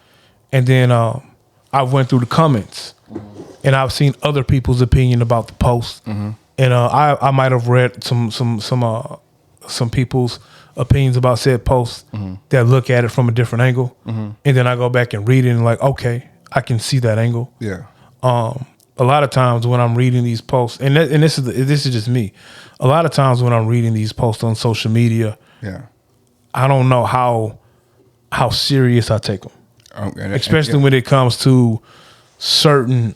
and then I went through the comments and I've seen other people's opinion about the post, and I might have read some people's opinions about said post that look at it from a different angle, and then I go back and read it and like, okay, I can see that angle. Yeah. A lot of times when I'm reading these posts, and this is just me. A lot of times when I'm reading these posts on social media, I don't know how serious I take them, especially when it comes to certain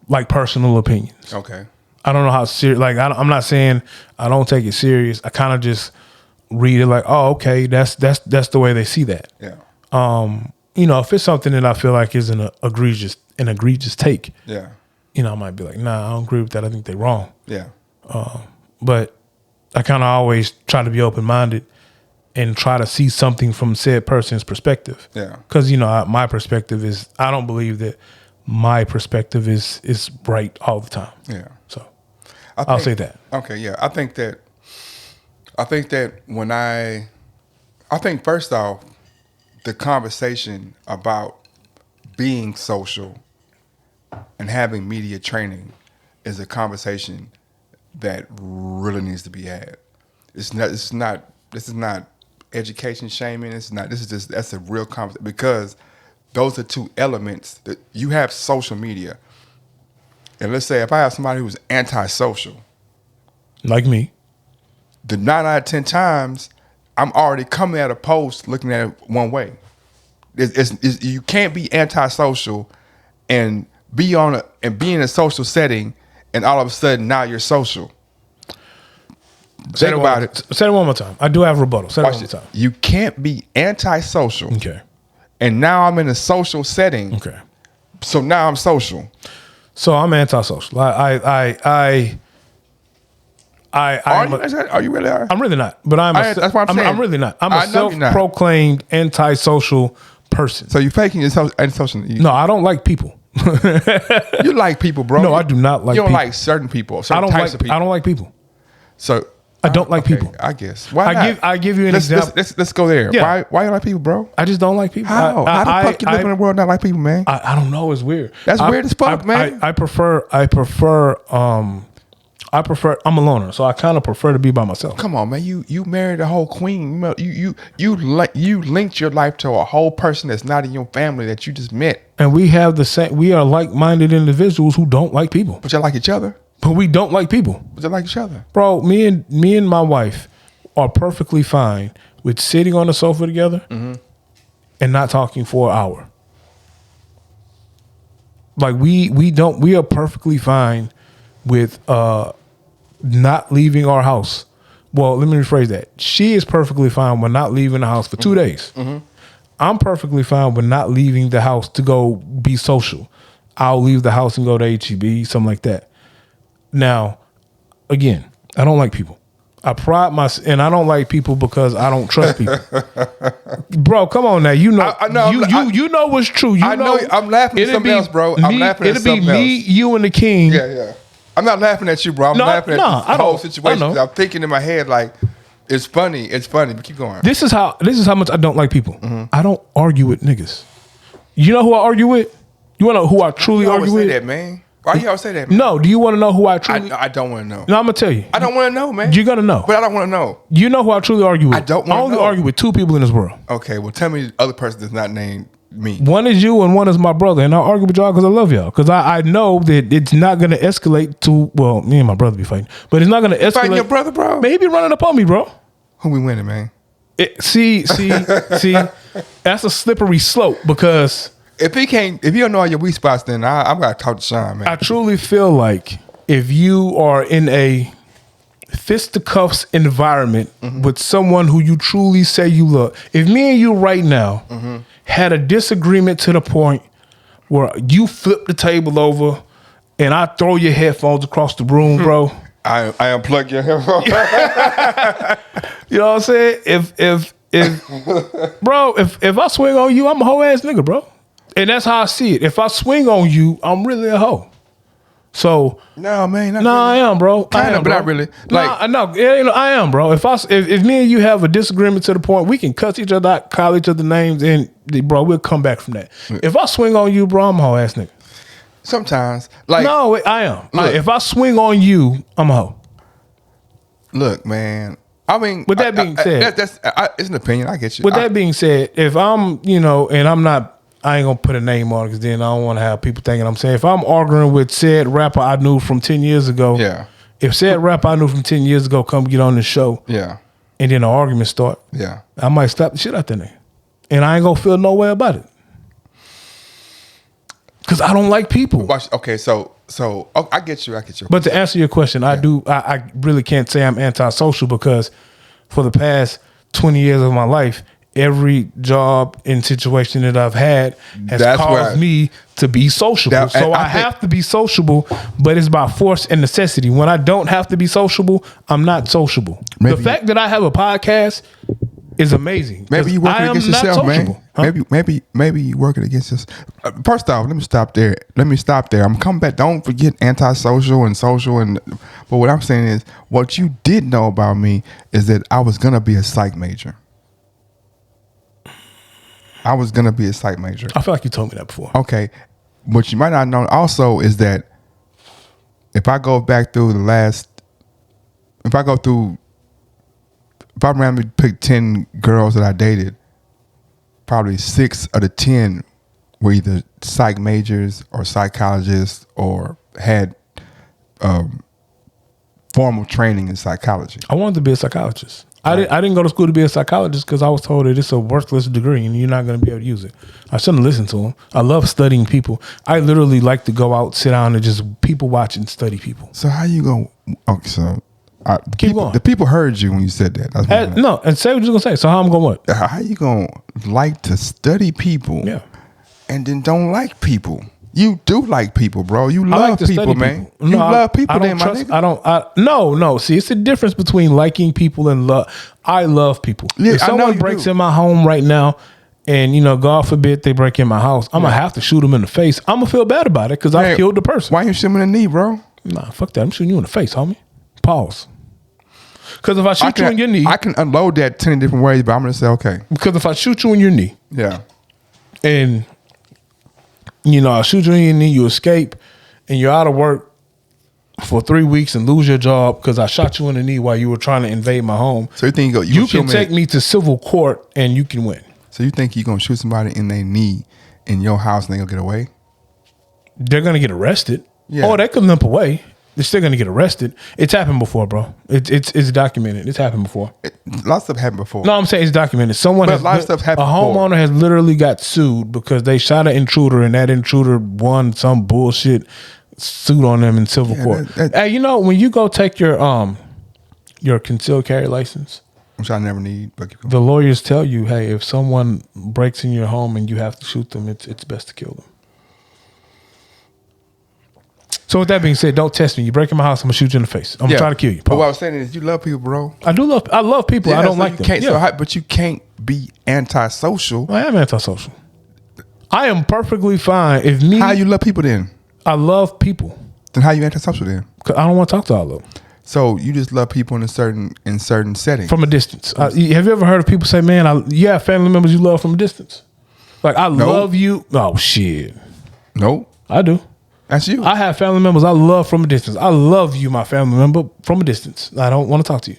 like personal opinions. Okay. I don't know how serious. Like I'm not saying I don't take it serious. I kind of just read it like, oh, okay, that's the way they see that. Yeah. You know, if it's something that I feel like is an egregious take, Yeah. you know, I might be like, nah, I don't agree with that. I think they're wrong. Yeah. But I kind of always try to be open minded and try to see something from said person's perspective. Yeah. Because, you know, my perspective is, I don't believe that my perspective is right all the time. Yeah. So I'll say that. Okay, yeah. I think that when I think first off, the conversation about being social and having media training is a conversation that really needs to be had. This is not education shaming. That's a real conversation, because those are two elements that you have. Social media, and let's say if I have somebody who's antisocial, Like me. the 9 out of 10 times I'm already coming at a post looking at it one way. You can't be antisocial and be in a social setting, and all of a sudden now you're social. Think about it. Say it one more time. I do have rebuttal. Say it Watch one more it. time. You can't be antisocial. Okay. And now I'm in a social setting. Okay. So now I'm social. So I'm antisocial. Are you really? I'm really not. But That's what I'm saying. I'm really not. I'm a I know you're not. self-proclaimed antisocial person. So you're faking your antisocial. No, I don't like people. You like people, bro. No, I do not like You don't people. like certain people, I certain don't types like. of people. I don't like people. So I don't like okay, people. I guess. Why not? I give you an example. Let's go there. Yeah. Why you like people, bro? I just don't like people. How? How the fuck you live in the world not like people, man? I don't know. It's weird. That's weird as fuck, man. I prefer. I'm a loner, so I kind of prefer to be by myself. Come on, man. You married a whole queen. You linked your life to a whole person that's not in your family that you just met. And we have the same. We are like-minded individuals who don't like people, But you like each other. but we don't like people. But you like each other. Bro, me and my wife are perfectly fine with sitting on the sofa together and not talking for an hour. Like we are perfectly fine with not leaving our house. Well, let me rephrase that. She is perfectly fine with not leaving the house for 2 days. I'm perfectly fine with not leaving the house to go be social. I'll leave the house and go to HEB, something like that. Now, again, I don't like people. I pride myself, and I don't like people because I don't trust people. Bro, come on now. You know, you know what's true. You I know. I'm laughing at something else, bro. I'm laughing at something else. It'll be me, you, and the king. Yeah. I'm not laughing at you, bro. I'm laughing at the whole situation. I'm thinking in my head like, it's funny, but keep going. This is how much I don't like people. I don't argue with niggas. You know who I argue with? You want to know who I truly You argue always with? say that, man. Why you always say that, man? No. Do you want to know who I truly? I don't want to know. No, I'm gonna tell you. I don't want to know, man. You're gonna know. But I don't want to know. You know who I truly argue with? I don't wanna I only know. argue with two people in this world. Okay, well, tell me the other person that's not named me. One is you and one is my brother. And I argue with y'all because I love y'all. Because I know that it's not going to escalate to, well, me and my brother be fighting. But it's not going to escalate. Fighting your brother, bro? Maybe running up on me, bro. Who we winning, man? See, that's a slippery slope because If you don't know all your weak spots, then I'm going to talk to Sean, man. I truly feel like if you are in a fisticuffs environment with someone who you truly say you love, if me and you right now had a disagreement to the point where you flip the table over and I throw your headphones across the room, bro. I unplug your headphones. You know what I'm saying? If bro, if I swing on you, I'm a hoe ass nigga, bro. And that's how I see it. If I swing on you, I'm really a hoe. So No, man. no, I am, bro. Kinda, I am, but bro. not really. No, I am, bro. If me and you have a disagreement to the point we can cuss each other out, call each other names, and bro, we'll come back from that. If I swing on you, bro, I'm a hoe ass nigga. Sometimes, like, No, I am. Look. If I swing on you, I'm a hoe. look, man. I mean, With that being said- it's an opinion. I get you. With that being said, if I'm, and I ain't gonna put a name on it because then I don't want to have people thinking I'm saying. If I'm arguing with said rapper I knew from 10 years ago, Yeah. If said rapper I knew from 10 years ago come get on the show, Yeah. and then an argument start, Yeah. I might slap the shit out that nigga, and I ain't gonna feel no way about it because I don't like people. Okay, so So I get you. But to answer your question, I really can't say I'm antisocial because for the past 20 years of my life, every job and situation that I've had has caused me to be sociable. So I have to be sociable, but it's by force and necessity. When I don't have to be sociable, I'm not sociable. The fact that I have a podcast is amazing. Maybe you working against yourself, man. Huh? Maybe you working against yourself. First off, let me stop there. I'm coming back. Don't forget antisocial and social. But what I'm saying is, what you did know about me is that I was gonna be a psych major. I feel like you told me that before. Okay. What you might not know also is that if I randomly pick 10 girls that I dated, probably 6 of the 10 were either psych majors or psychologists or had formal training in psychology. I wanted to be a psychologist. I didn't go to school to be a psychologist because I was told that it's a worthless degree and you're not going to be able to use it. I shouldn't listen to them. I love studying people. I literally like to go out, sit down, and just people watch and study people. So how you going? Okay, so the people heard you when you said that. And say what you're gonna say. So how I'm going what? How you gonna like to study people? Yeah, and then don't like people. You do like people, bro. You love people, man. People. No, you love people. No. See, it's the difference between liking people and love. I love people. Yeah, if someone breaks in my home right now, and God forbid they break in my house, I'm gonna have to shoot them in the face. I'm gonna feel bad about it because I killed the person. Why you shoot him in the knee, bro? Nah, fuck that. I'm shooting you in the face, homie. Pause. Because if I shoot you in your knee, I can unload that 10 different ways, but I'm gonna say okay. Because if I shoot you in your knee, and I shoot you in your knee, you escape, and you're out of work for 3 weeks and lose your job because I shot you in the knee while you were trying to invade my home. So you think you can take me to civil court and you can win. So you think you're gonna shoot somebody in their knee in your house and they gonna get away? They're gonna get arrested. Yeah. Oh, they could limp away. They're still gonna get arrested. It's happened before, bro. It's documented. It's happened before. Lots of stuff happened before. No, I'm saying it's documented. A lot of stuff happened. A homeowner has literally got sued because they shot an intruder and that intruder won some bullshit suit on them in civil court. Hey, when you go take your concealed carry license, which I never need, but the lawyers tell you, hey, if someone breaks in your home and you have to shoot them, it's best to kill them. So with that being said, don't test me. You break in my house, I'm gonna shoot you in the face. I'm gonna try to kill you. But what I was saying is, you love people, bro. I love people. I don't like them. But you can't be antisocial. I am antisocial. I am perfectly fine. How you love people then? I love people. Then how you antisocial then? Because I don't want to talk to all of them. So you just love people in certain settings from a distance. Have you ever heard of people say, "Man, you have family members you love from a distance"? Like love you. Oh shit. Nope. I do. That's you. I have family members I love from a distance. I love you, my family member, from a distance. I don't want to talk to you.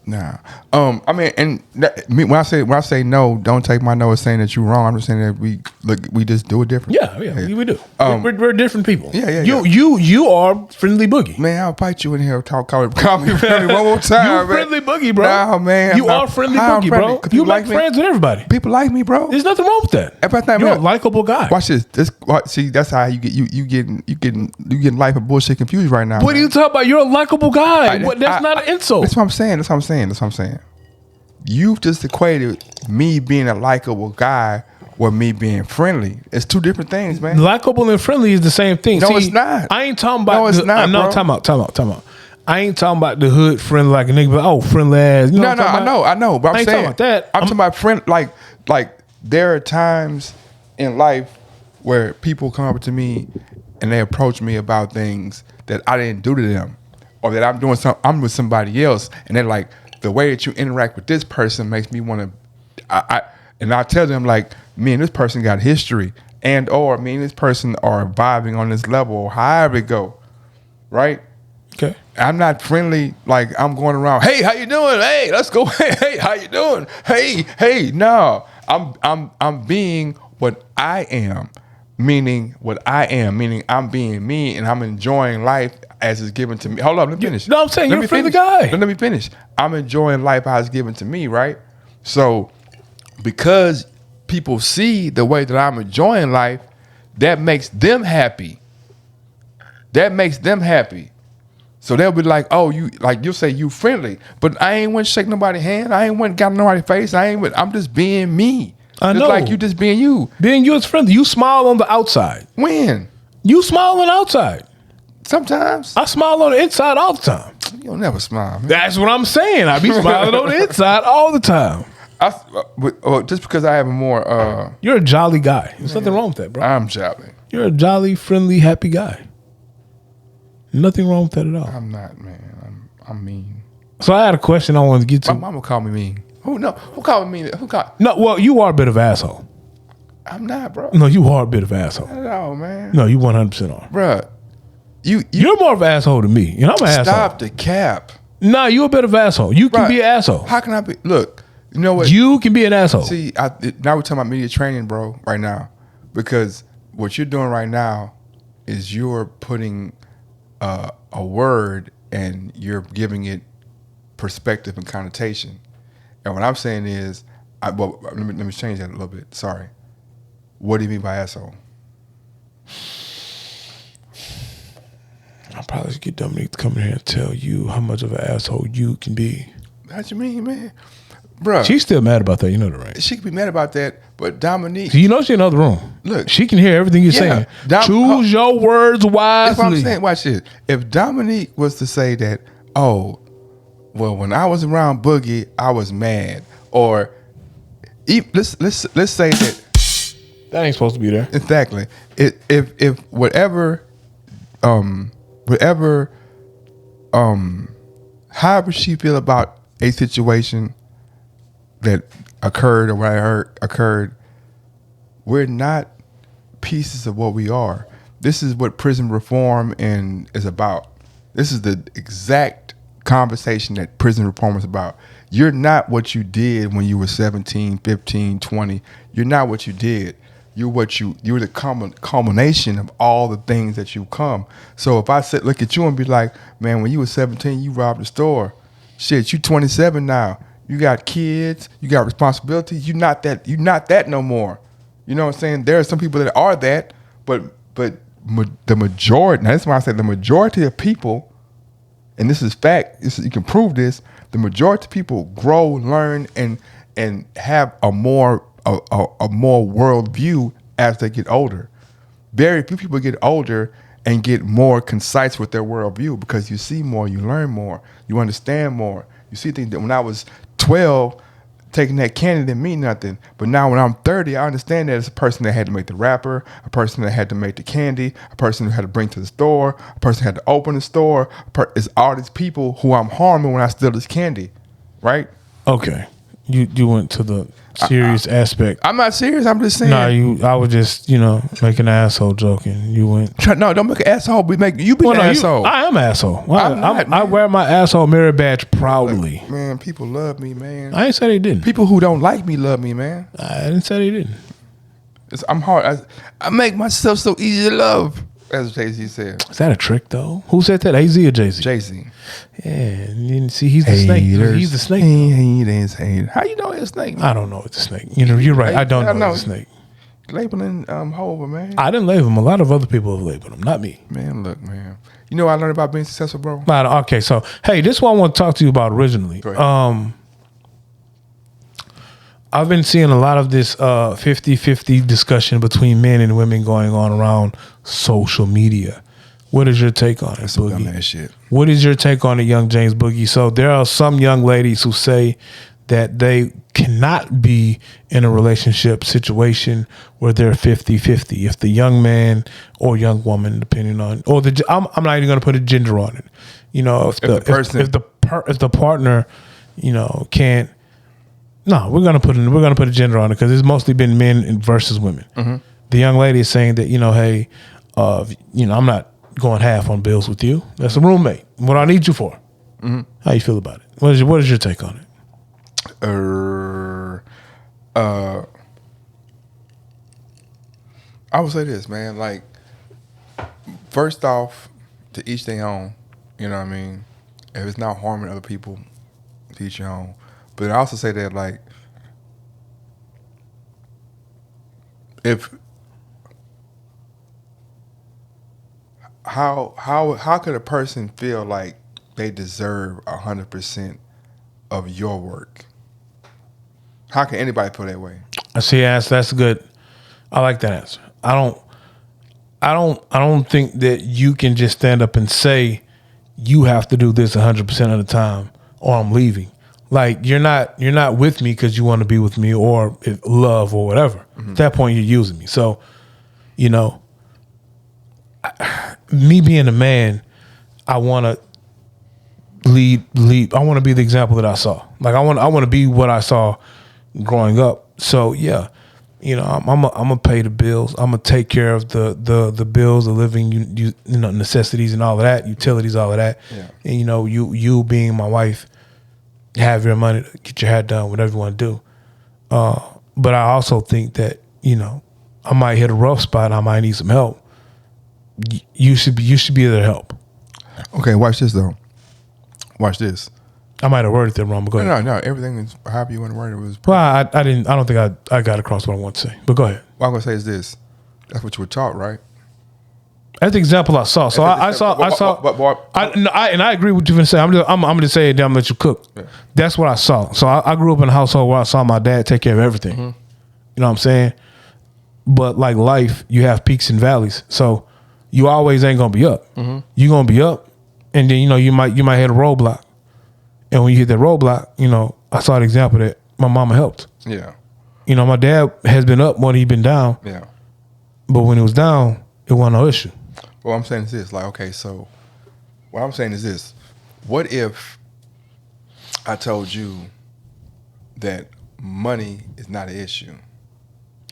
Nah. I mean, and when I say no, don't take my no as saying that you're wrong. I'm just saying that we just do it different. Yeah, we do. We're different people. Yeah. You are Friendly Boogie. Man, I'll bite you in here. Call me Friendly one more time. You Friendly Boogie, bro. Nah, man. You are Friendly Boogie, bro. You make friends with everybody. People like me, bro. There's nothing wrong with that. You're a likable guy. Watch this. See, that's how you getting life and bullshit confused right now. What are you talking about? You're a likable guy. That's not an insult. That's what I'm saying. You've just equated me being a likable guy with me being friendly. It's two different things, man. Likable and friendly is the same thing. No, it's not. I ain't talking about. No, it's not. No, time out. I ain't talking about the hood friendly like a nigga, but friendly ass. No, I know. But I'm saying, talking about that. I'm talking about friend. Like there are times in life where people come up to me and they approach me about things that I didn't do to them, or that I'm with somebody else, and they're like, the way that you interact with this person makes me want to, and I tell them like, me and this person got history, and or me and this person are vibing on this level, or however it go, right? Okay. I'm not friendly like I'm going around, hey, how you doing? Hey, let's go. Hey, how you doing? Hey. No, I'm being what I am. Meaning I'm being me and I'm enjoying life as it's given to me. Hold up, let me finish. No, I'm saying you're a friendly guy. Let me finish. I'm enjoying life as it's given to me, right? So because people see the way that I'm enjoying life, that makes them happy. That makes them happy. So they'll be like, oh, you'll say you friendly, but I ain't went to shake nobody's hand. I ain't went got nobody's face. I'm just being me. I just know. like you just being you. Being you is friendly. You smile on the outside. When? You smile on the outside. Sometimes. I smile on the inside all the time. You don't never smile, man. That's what I'm saying. I be smiling on the inside all the time. Just because I have a more... You're a jolly guy. There's nothing wrong with that, bro. I'm jolly. You're a jolly, friendly, happy guy. Nothing wrong with that at all. I'm not, man. I'm mean. So I had a question I wanted to get to. My mama called me mean. Who called me mean? No, well, you are a bit of an asshole. I'm not, bro. No, you are a bit of an asshole. Not at all, man. No, you 100% are. Bruh. You're more of an asshole than me. And I'm an asshole. Stop the cap. No, you a bit of an asshole. You can Bruh, be an asshole. How can I be? Look, you know what? You can be an asshole. See, now we're talking about media training, bro, right now. Because what you're doing right now is you're putting a word and you're giving it perspective and connotation. And what I'm saying is, let me change that a little bit. Sorry. What do you mean by asshole? I'll probably get Dominique to come in here and tell you how much of an asshole you can be. What you mean, man? Bruh. She's still mad about that. You know that, right? She could be mad about that, but Dominique. So you know she's in another room. Look. She can hear everything you're saying. Choose your words wisely. That's what I'm saying. Watch this. If Dominique was to say that, oh, well, when I was around Boogie, I was mad. Or let's say that. That ain't supposed to be there. Exactly. If whatever however she feel about a situation that occurred or what occurred, we're not pieces of what we are. This is what prison reform is about. This is the exact conversation that prison reform is about. You're not what you did when you were 17, 15, 20. You're not what you did. You're the culmination of all the things that you come. So if I look at you and be like, man, when you were 17, you robbed the store. Shit, you 27 now. You got kids. You got responsibilities. You're not that no more. You know what I'm saying? There are some people that are that, but the majority. Now that's why I say the majority of people, and this is fact. You can prove this. The majority of people grow, learn, and have a more world view as they get older. Very few people get older and get more concise with their world view because you see more, you learn more, you understand more. You see things that when I was 12, taking that candy didn't mean nothing. But now when I'm 30, I understand that it's a person that had to make the wrapper, a person that had to make the candy, a person who had to bring to the store, a person who had to open the store. It's all these people who I'm harming when I steal this candy, right? Okay. You went to the serious aspect. I'm not serious. I'm just saying. No, I was just, making an asshole joking. You went. No, don't make an asshole. You be an asshole. I am an asshole. I wear my asshole merit badge proudly. Look, man, people love me, man. I ain't said they didn't. People who don't like me love me, man. I didn't say they didn't. I'm hard. I make myself so easy to love, as Jay-Z said. Is that a trick, though? Who said that? AZ or Jay-Z? Jay-Z. Yeah, and you see, he's the snake. He's the snake. How you know he's a snake, man? I don't know it's a snake. You're right. I don't know it's a snake. Labeling Hova, man. I didn't label him. A lot of other people have labeled him, not me. Man, look, man. You know what I learned about being successful, bro? Okay, so, hey, this is what I want to talk to you about originally. Go ahead. I've been seeing a lot of this 50-50 discussion between men and women going on around social media. What is your take on it, Boogie? Dumbass shit. What is your take on it, Young James Boogie? So there are some young ladies who say that they cannot be in a relationship situation where they're 50-50. If the young man or young woman, depending on, I'm not even going to put a gender on it. If the partner, can't. No, we're gonna put a gender on it because it's mostly been men versus women. Mm-hmm. The young lady is saying that hey, I'm not going half on bills with you. That's a roommate. What I need you for? Mm-hmm. How you feel about it? What is your take on it? I would say this, man. Like, first off, to each their own. You know what I mean? If it's not harming other people, to each your own. But I also say that, like, how could a person feel like they deserve 100% of your work? How can anybody feel that way? I see. That's good. I like that answer. I don't think that you can just stand up and say you have to do this 100% of the time or I'm leaving. Like you're not with me because you want to be with me or love or whatever. At that point, you're using me. So, you know, me being a man, I want to lead. I want to be the example that I saw. Like I want to be what I saw growing up. So yeah, you know, I'm gonna pay the bills. I'm gonna take care of the bills, the living, you know, necessities and all of that, utilities, all of that. Yeah. And you know, you being my wife, have your money to get your hair done, whatever you want to do. But I also think that, you know, I might hit a rough spot. I might need some help. You should be there to help. Okay, watch this though. Watch this. I might have worded it wrong, but go ahead. No. Everything is however you want to word it was. Well, I don't think I got across what I want to say. But go ahead. What I'm gonna say is this. That's what you were taught, right? That's the example I saw. So I saw. And I agree with what you're gonna say. I'm gonna say it. Then I'm gonna let you cook. Yeah. That's what I saw. So I grew up in a household where I saw my dad take care of everything. You know what I'm saying? But like life, you have peaks and valleys. So you always ain't gonna be up. You're gonna be up, and then you know you might hit a roadblock. And when you hit that roadblock, you know, I saw the example that my mama helped. Yeah. You know, my dad has been up more than he been down. Yeah. But when he was down, it wasn't no issue. What I'm saying is this, like, okay, so what I'm saying is this. What if I told you that money is not an issue?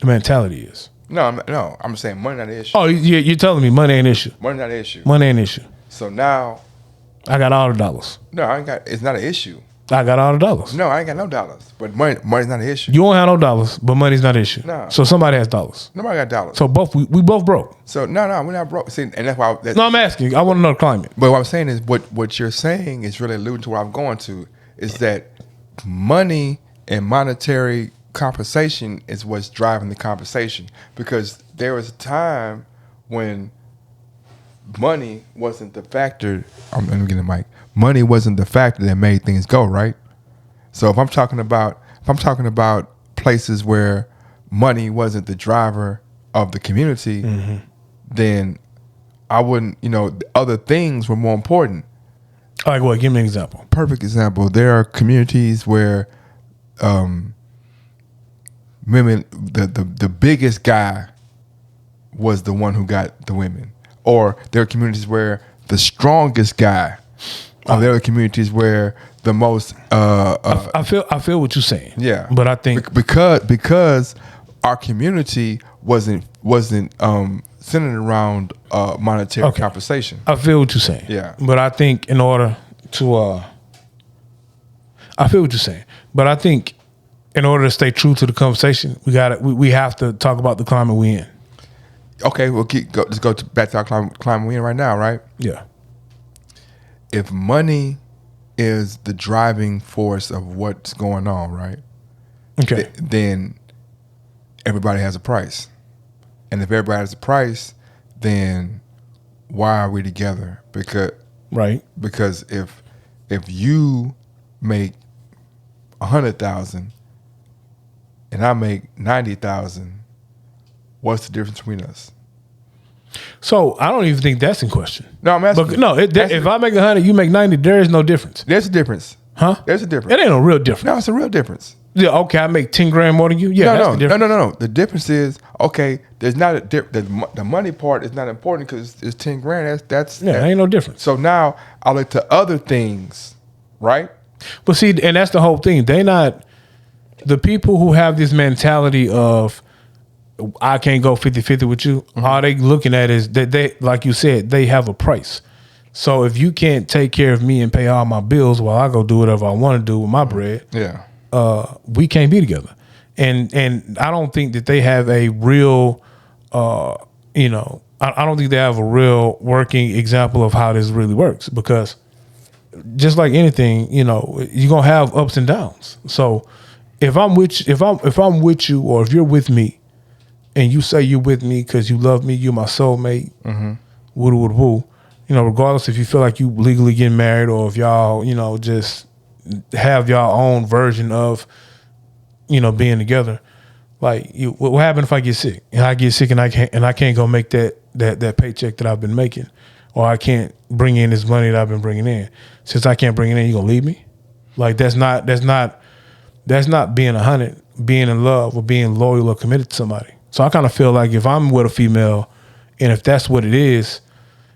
The mentality is. No, I'm saying money not an issue. Oh, you're telling me money ain't an issue. Money not an issue. Money ain't an issue. So now, I got all the dollars. no, I ain't got, it's not an issue. I got all the dollars. No, I ain't got no dollars. But money's not an issue. You won't have no dollars, but money's not an issue. No. So somebody has dollars. Nobody got dollars. So we both broke. So no, we're not broke. See, and that's why. No, I'm asking. I want to know the climate. But what I'm saying is, what you're saying is really alluding to what I'm going to, is that money and monetary compensation is what's driving the conversation. Because there was a time when money wasn't the factor. Let me get the mic. Money wasn't the factor that made things go right. So if I'm talking about places where money wasn't the driver of the community, then I wouldn't. You know, other things were more important. Like what? Give me an example. Perfect example. There are communities where women, the biggest guy was the one who got the women, or there are communities where the strongest guy. Or there are communities where the most. I feel what you're saying. Yeah, but I think because our community wasn't centered around monetary compensation. I feel what you're saying. Yeah, but I think in order to, I feel what you're saying. But I think in order to stay true to the conversation, we have to talk about the climate we in. Okay, let's go back to our climate we in right now, right? Yeah. If money is the driving force of what's going on, right? Okay. Then everybody has a price. And if everybody has a price, then why are we together? Because if you make 100,000 and I make 90,000, what's the difference between us? So I don't even think that's in question. No, I'm asking. But no, if I make 100, you make 90, there is no difference. There's a difference. Huh? There's a difference. It ain't no real difference. No, it's a real difference. Yeah, okay, I make 10 grand more than you. Yeah, that's the difference. No. The difference is, okay, there's not the money part is not important because it's 10 grand. That's ain't no difference. So now I look to other things, right? But see, and that's the whole thing. They not the people who have this mentality of I can't go 50-50 with you. All they looking at is that they, like you said, they have a price. So if you can't take care of me and pay all my bills while I go do whatever I want to do with my bread, we can't be together. And I don't think that they have a real, I don't think they have a real working example of how this really works, because just like anything, you're gonna have ups and downs. So if I'm with you, or if you're with me, and you say you're with me because you love me, you're my soulmate, woo. regardless if you feel like you legally getting married or if y'all, just have y'all own version of, being together. Like, what happened if I get sick and I get sick and I can't go make that paycheck that I've been making, or I can't bring in this money that I've been bringing in. Since I can't bring it in, you gonna leave me? Like, that's not being 100, being in love or being loyal or committed to somebody. So I kind of feel like if I'm with a female, and if that's what it is,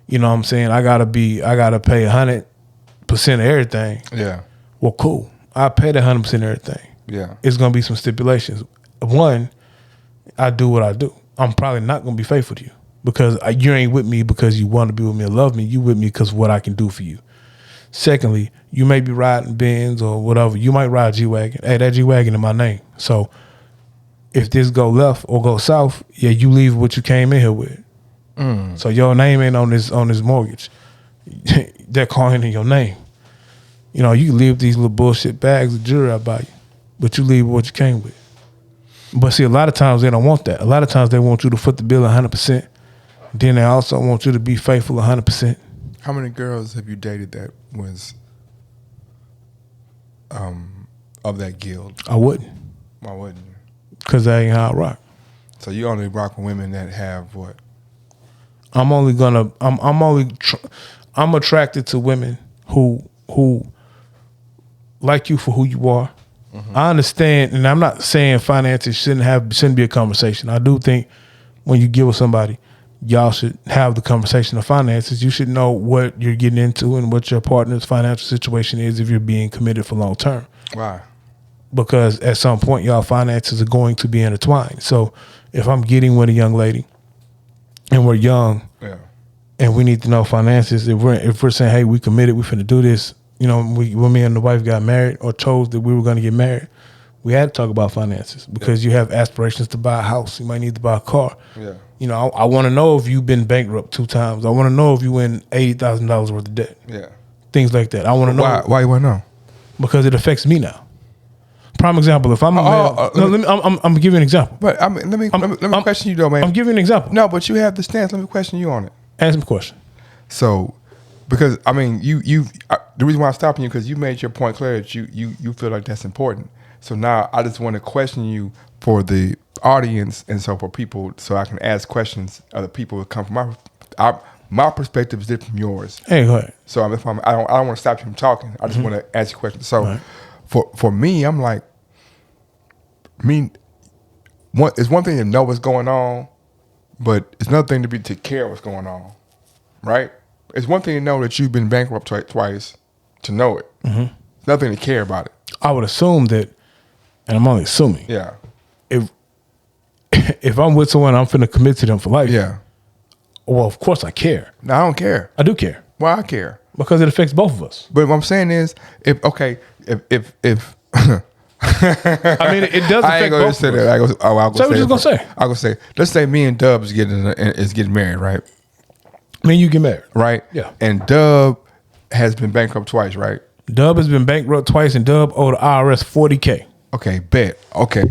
you know what I'm saying, I gotta pay 100% of everything. Yeah. Well, cool. I pay the 100% of everything. Yeah. It's gonna be some stipulations. One, I do what I do. I'm probably not gonna be faithful to you because you ain't with me because you want to be with me or love me. You with me because of what I can do for you. Secondly, you may be riding Benz or whatever. You might ride G-Wagon. Hey, that G-Wagon in my name. So if this go left or go south, yeah, you leave what you came in here with. So your name ain't on this mortgage. That car ain't in your name. You can leave these little bullshit bags of jewelry I buy you, but you leave what you came with. But see, a lot of times they don't want that. A lot of times they want you to foot the bill 100%. Then they also want you to be faithful 100%. How many girls have you dated that was of that guild? I wouldn't. Why wouldn't you? Because that ain't how I rock. So you only rock with women that have what? I'm attracted to women who like you for who you are. Mm-hmm. I understand, and I'm not saying finances shouldn't be a conversation. I do think when you get with somebody, y'all should have the conversation of finances. You should know what you're getting into and what your partner's financial situation is if you're being committed for long term. Why? Because at some point, y'all finances are going to be intertwined. So if I'm getting with a young lady and we're young, and we need to know finances, if we're saying, hey, we committed, we finna do this, when me and the wife got married or chose that we were going to get married, we had to talk about finances because you have aspirations to buy a house. You might need to buy a car. Yeah. I want to know if you've been bankrupt 2 times. I want to know if you in $80,000 worth of debt. Yeah. Things like that. I want to know. Why you want to know? Because it affects me now. Prime example, if I'm I'm gonna give you an example. But let me question you though, man. I'm giving you an example. No, but you have the stance. Let me question you on it. Ask me a question. So, because the reason why I'm stopping you because you made your point clear that you feel like that's important. So now I just want to question you for the audience and so for people, so I can ask questions. Other people will come from my perspective is different from yours. Hey, go ahead. So I don't want to stop you from talking. I just want to ask you questions. So right. for me, I'm like, it's one thing to know what's going on, but it's another thing to care what's going on, right? It's one thing to know that you've been bankrupt twice, to know it. Mm-hmm. It's another thing to care about it. I would assume that, and I'm only assuming. Yeah. If I'm with someone, I'm finna commit to them for life. Yeah. Well, of course I care. No, I don't care. I do care. Why I care? Because it affects both of us. But what I'm saying is, if I mean, it does affect both of us. Say that. Say what you're gonna say. I gonna say, let's say me and Dub is getting married, right? Me and you get married, right? Yeah. And Dub has been bankrupt twice, right? Dub has been bankrupt twice, and Dub owed the IRS $40,000. Okay, bet. Okay.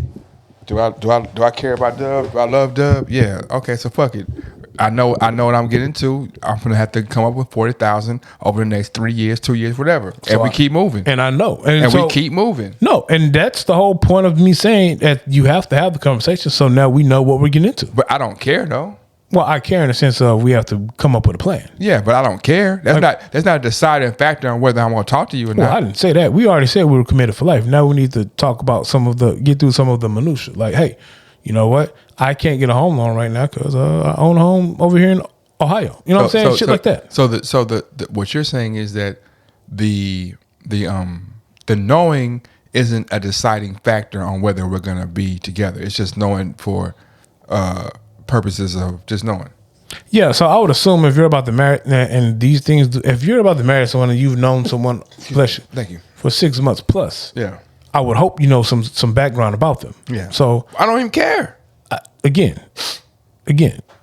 Do I care about Dub? Do I love Dub? Yeah. Okay, so fuck it. I know what I'm getting into. I'm gonna have to come up with $40,000 over the next 3 years, 2 years, whatever. And we keep moving. And I know. And we keep moving. No, and that's the whole point of me saying that you have to have the conversation. So now we know what we're getting into. But I don't care though. Well, I care in the sense of we have to come up with a plan. Yeah, but I don't care. That's not a deciding factor on whether I'm going to talk to you or not. I didn't say that. We already said we were committed for life. Now we need to talk about get through some of the minutia. Like, hey, you know what? I can't get a home loan right now because I own a home over here in Ohio. You know what I'm saying? Shit like that. So what you're saying is that the knowing isn't a deciding factor on whether we're going to be together. It's just knowing for purposes of just knowing. Yeah, so I would assume if you're about to marry and these things, if you're about to marry someone and you've known someone, thank you, for 6 months plus, yeah, I would hope you know some background about them. Yeah. So I don't even care. Again,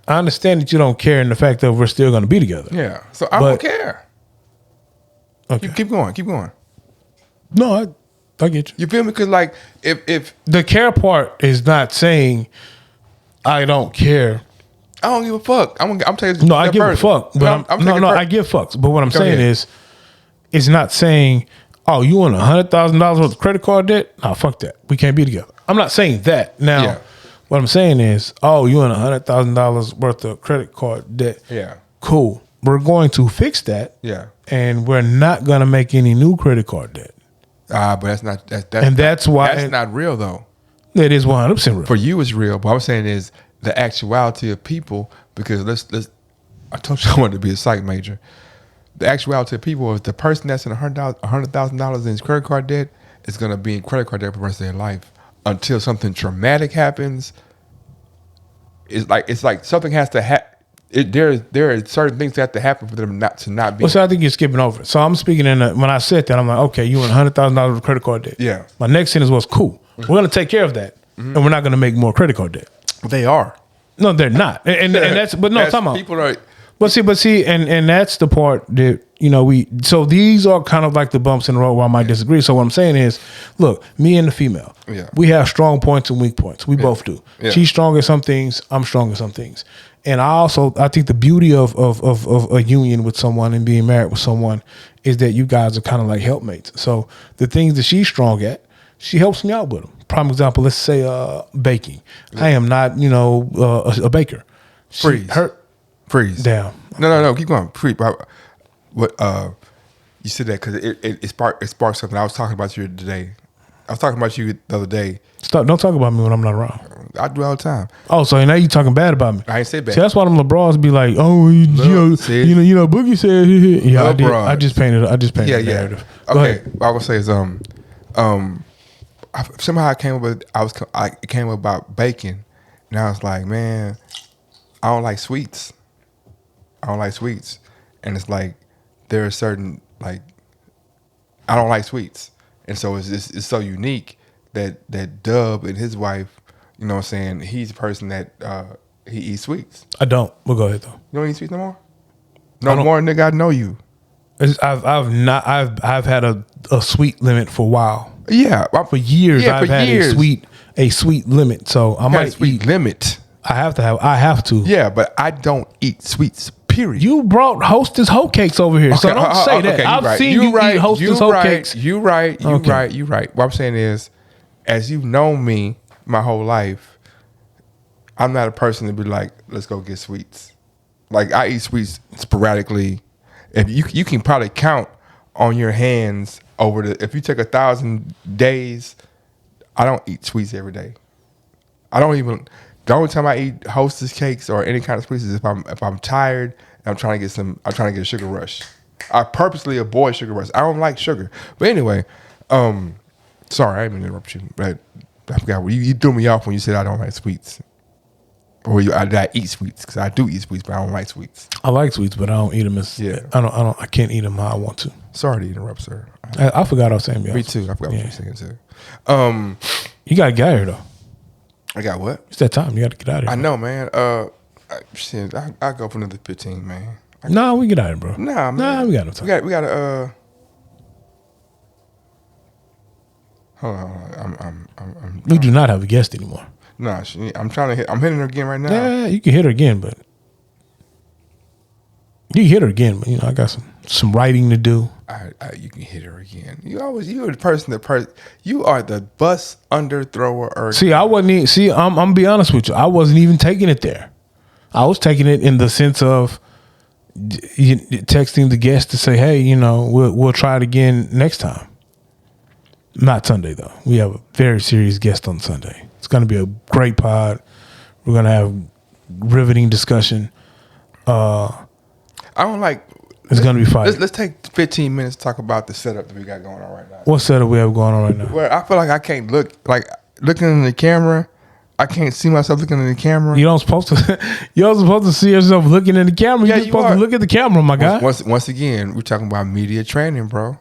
I understand that you don't care in the fact that we're still going to be together. Yeah. So I don't care. Okay. Keep going. No, I get you. You feel me? Because like if the care part is not saying I don't care I don't give a fuck. I'm telling you. No, I give a fuck. But I give fucks. But what I'm saying is, it's not saying, oh, you want $100,000 worth of credit card debt? No, fuck that. We can't be together. I'm not saying that. Now, what I'm saying is, oh, you want $100,000 worth of credit card debt? Yeah. Cool. We're going to fix that. Yeah. And we're not going to make any new credit card debt. But that's not. That's why that's not real though. It is 100% real. For you, it's real. But what I'm saying is the actuality of people. Because let's. I told you I wanted to be a psych major. The actuality of people is the person that's in $100,000 in his credit card debt is going to be in credit card debt for the rest of their life until something traumatic happens. It's like something has to happen. There are certain things that have to happen for them not to be. Well, so I think you're skipping over it. So I'm speaking when I said that, I'm like, okay, you want $100,000 of credit card debt. Yeah. My next sentence was cool. We're going to take care of that, and we're not going to make more credit card debt. They are. No, they're not. And that's but no, talking about people are. But see, and that's the part that so these are kind of like the bumps in the road where I might disagree. So what I'm saying is, look, me and the female, we have strong points and weak points. We both do. Yeah. She's strong at some things. I'm strong at some things. And I think the beauty of a union with someone and being married with someone is that you guys are kind of like helpmates. So the things that she's strong at, she helps me out with them. Prime example, let's say baking. I am not, a baker. Freeze. Damn. No. Keep going. What you said that because it sparked something. I was talking about you today. I was talking about you the other day. Stop! Don't talk about me when I'm not around. I do all the time. Oh, so now you talking bad about me? I ain't say bad. See, that's why them LeBrons be like, oh, Boogie said, yeah, I just painted the narrative. Okay, what I was say is somehow I came up about baking, and I was like, man, I don't like sweets. And it's like there are certain I don't like sweets, and so it's so unique that Dub and his wife, you know what I'm saying, he's a person that he eats sweets. I don't. We'll go ahead though. You don't eat sweets no more? No more, nigga. I know you. I've had a sweet limit for a while. Yeah, for years. I've had a sweet limit. So I might eat limit. I have to. Yeah, but I don't eat sweets. Period. You brought Hostess hoe cakes over here, so don't say that. I've seen you eat Hostess hoe cakes. You right. What I'm saying is, as you've known me my whole life, I'm not a person to be like, let's go get sweets. Like I eat sweets sporadically. If you can probably count on your hands if you take 1,000 days, I don't eat sweets every day. The only time I eat Hostess cakes or any kind of sweets is if I'm tired and I'm trying to get a sugar rush. I purposely avoid sugar rush. I don't like sugar. But anyway, sorry, I didn't mean to interrupt you, but I forgot. You threw me off when you said I don't like sweets. Or I eat sweets, because I do eat sweets, but I don't like sweets. I like sweets, but I don't eat them I can't eat them how I want to. Sorry to interrupt, sir. I forgot I was saying. Me too. I forgot what you were saying too. You gotta get out of here though. I got what? It's that time. You got to get out of here. I know, man. Shit, I go for another 15, man. Nah, we get out of here, bro. Nah, man. Nah, we got no time. We got to. Hold on. We do not have a guest anymore. Nah, I'm trying to hit. I'm hitting her again right now. Yeah, you can hit her again, but I got some writing to do. You can hit her again. You're the person you are the bus underthrower. See, I wasn't even, I'm gonna be honest with you. I wasn't even taking it there. I was taking it in the sense of texting the guest to say, hey, we'll try it again next time. Not Sunday though. We have a very serious guest on Sunday. It's gonna be a great pod. We're gonna have riveting discussion. I don't like. It's going to be fire. Let's take 15 minutes to talk about the setup that we got going on right now. What setup we have going on right now? Well, I feel like I can't looking in the camera. I can't see myself looking in the camera. You're supposed to see yourself looking in the camera. You're supposed to look at the camera, my guy. Once again, we're talking about media training, bro.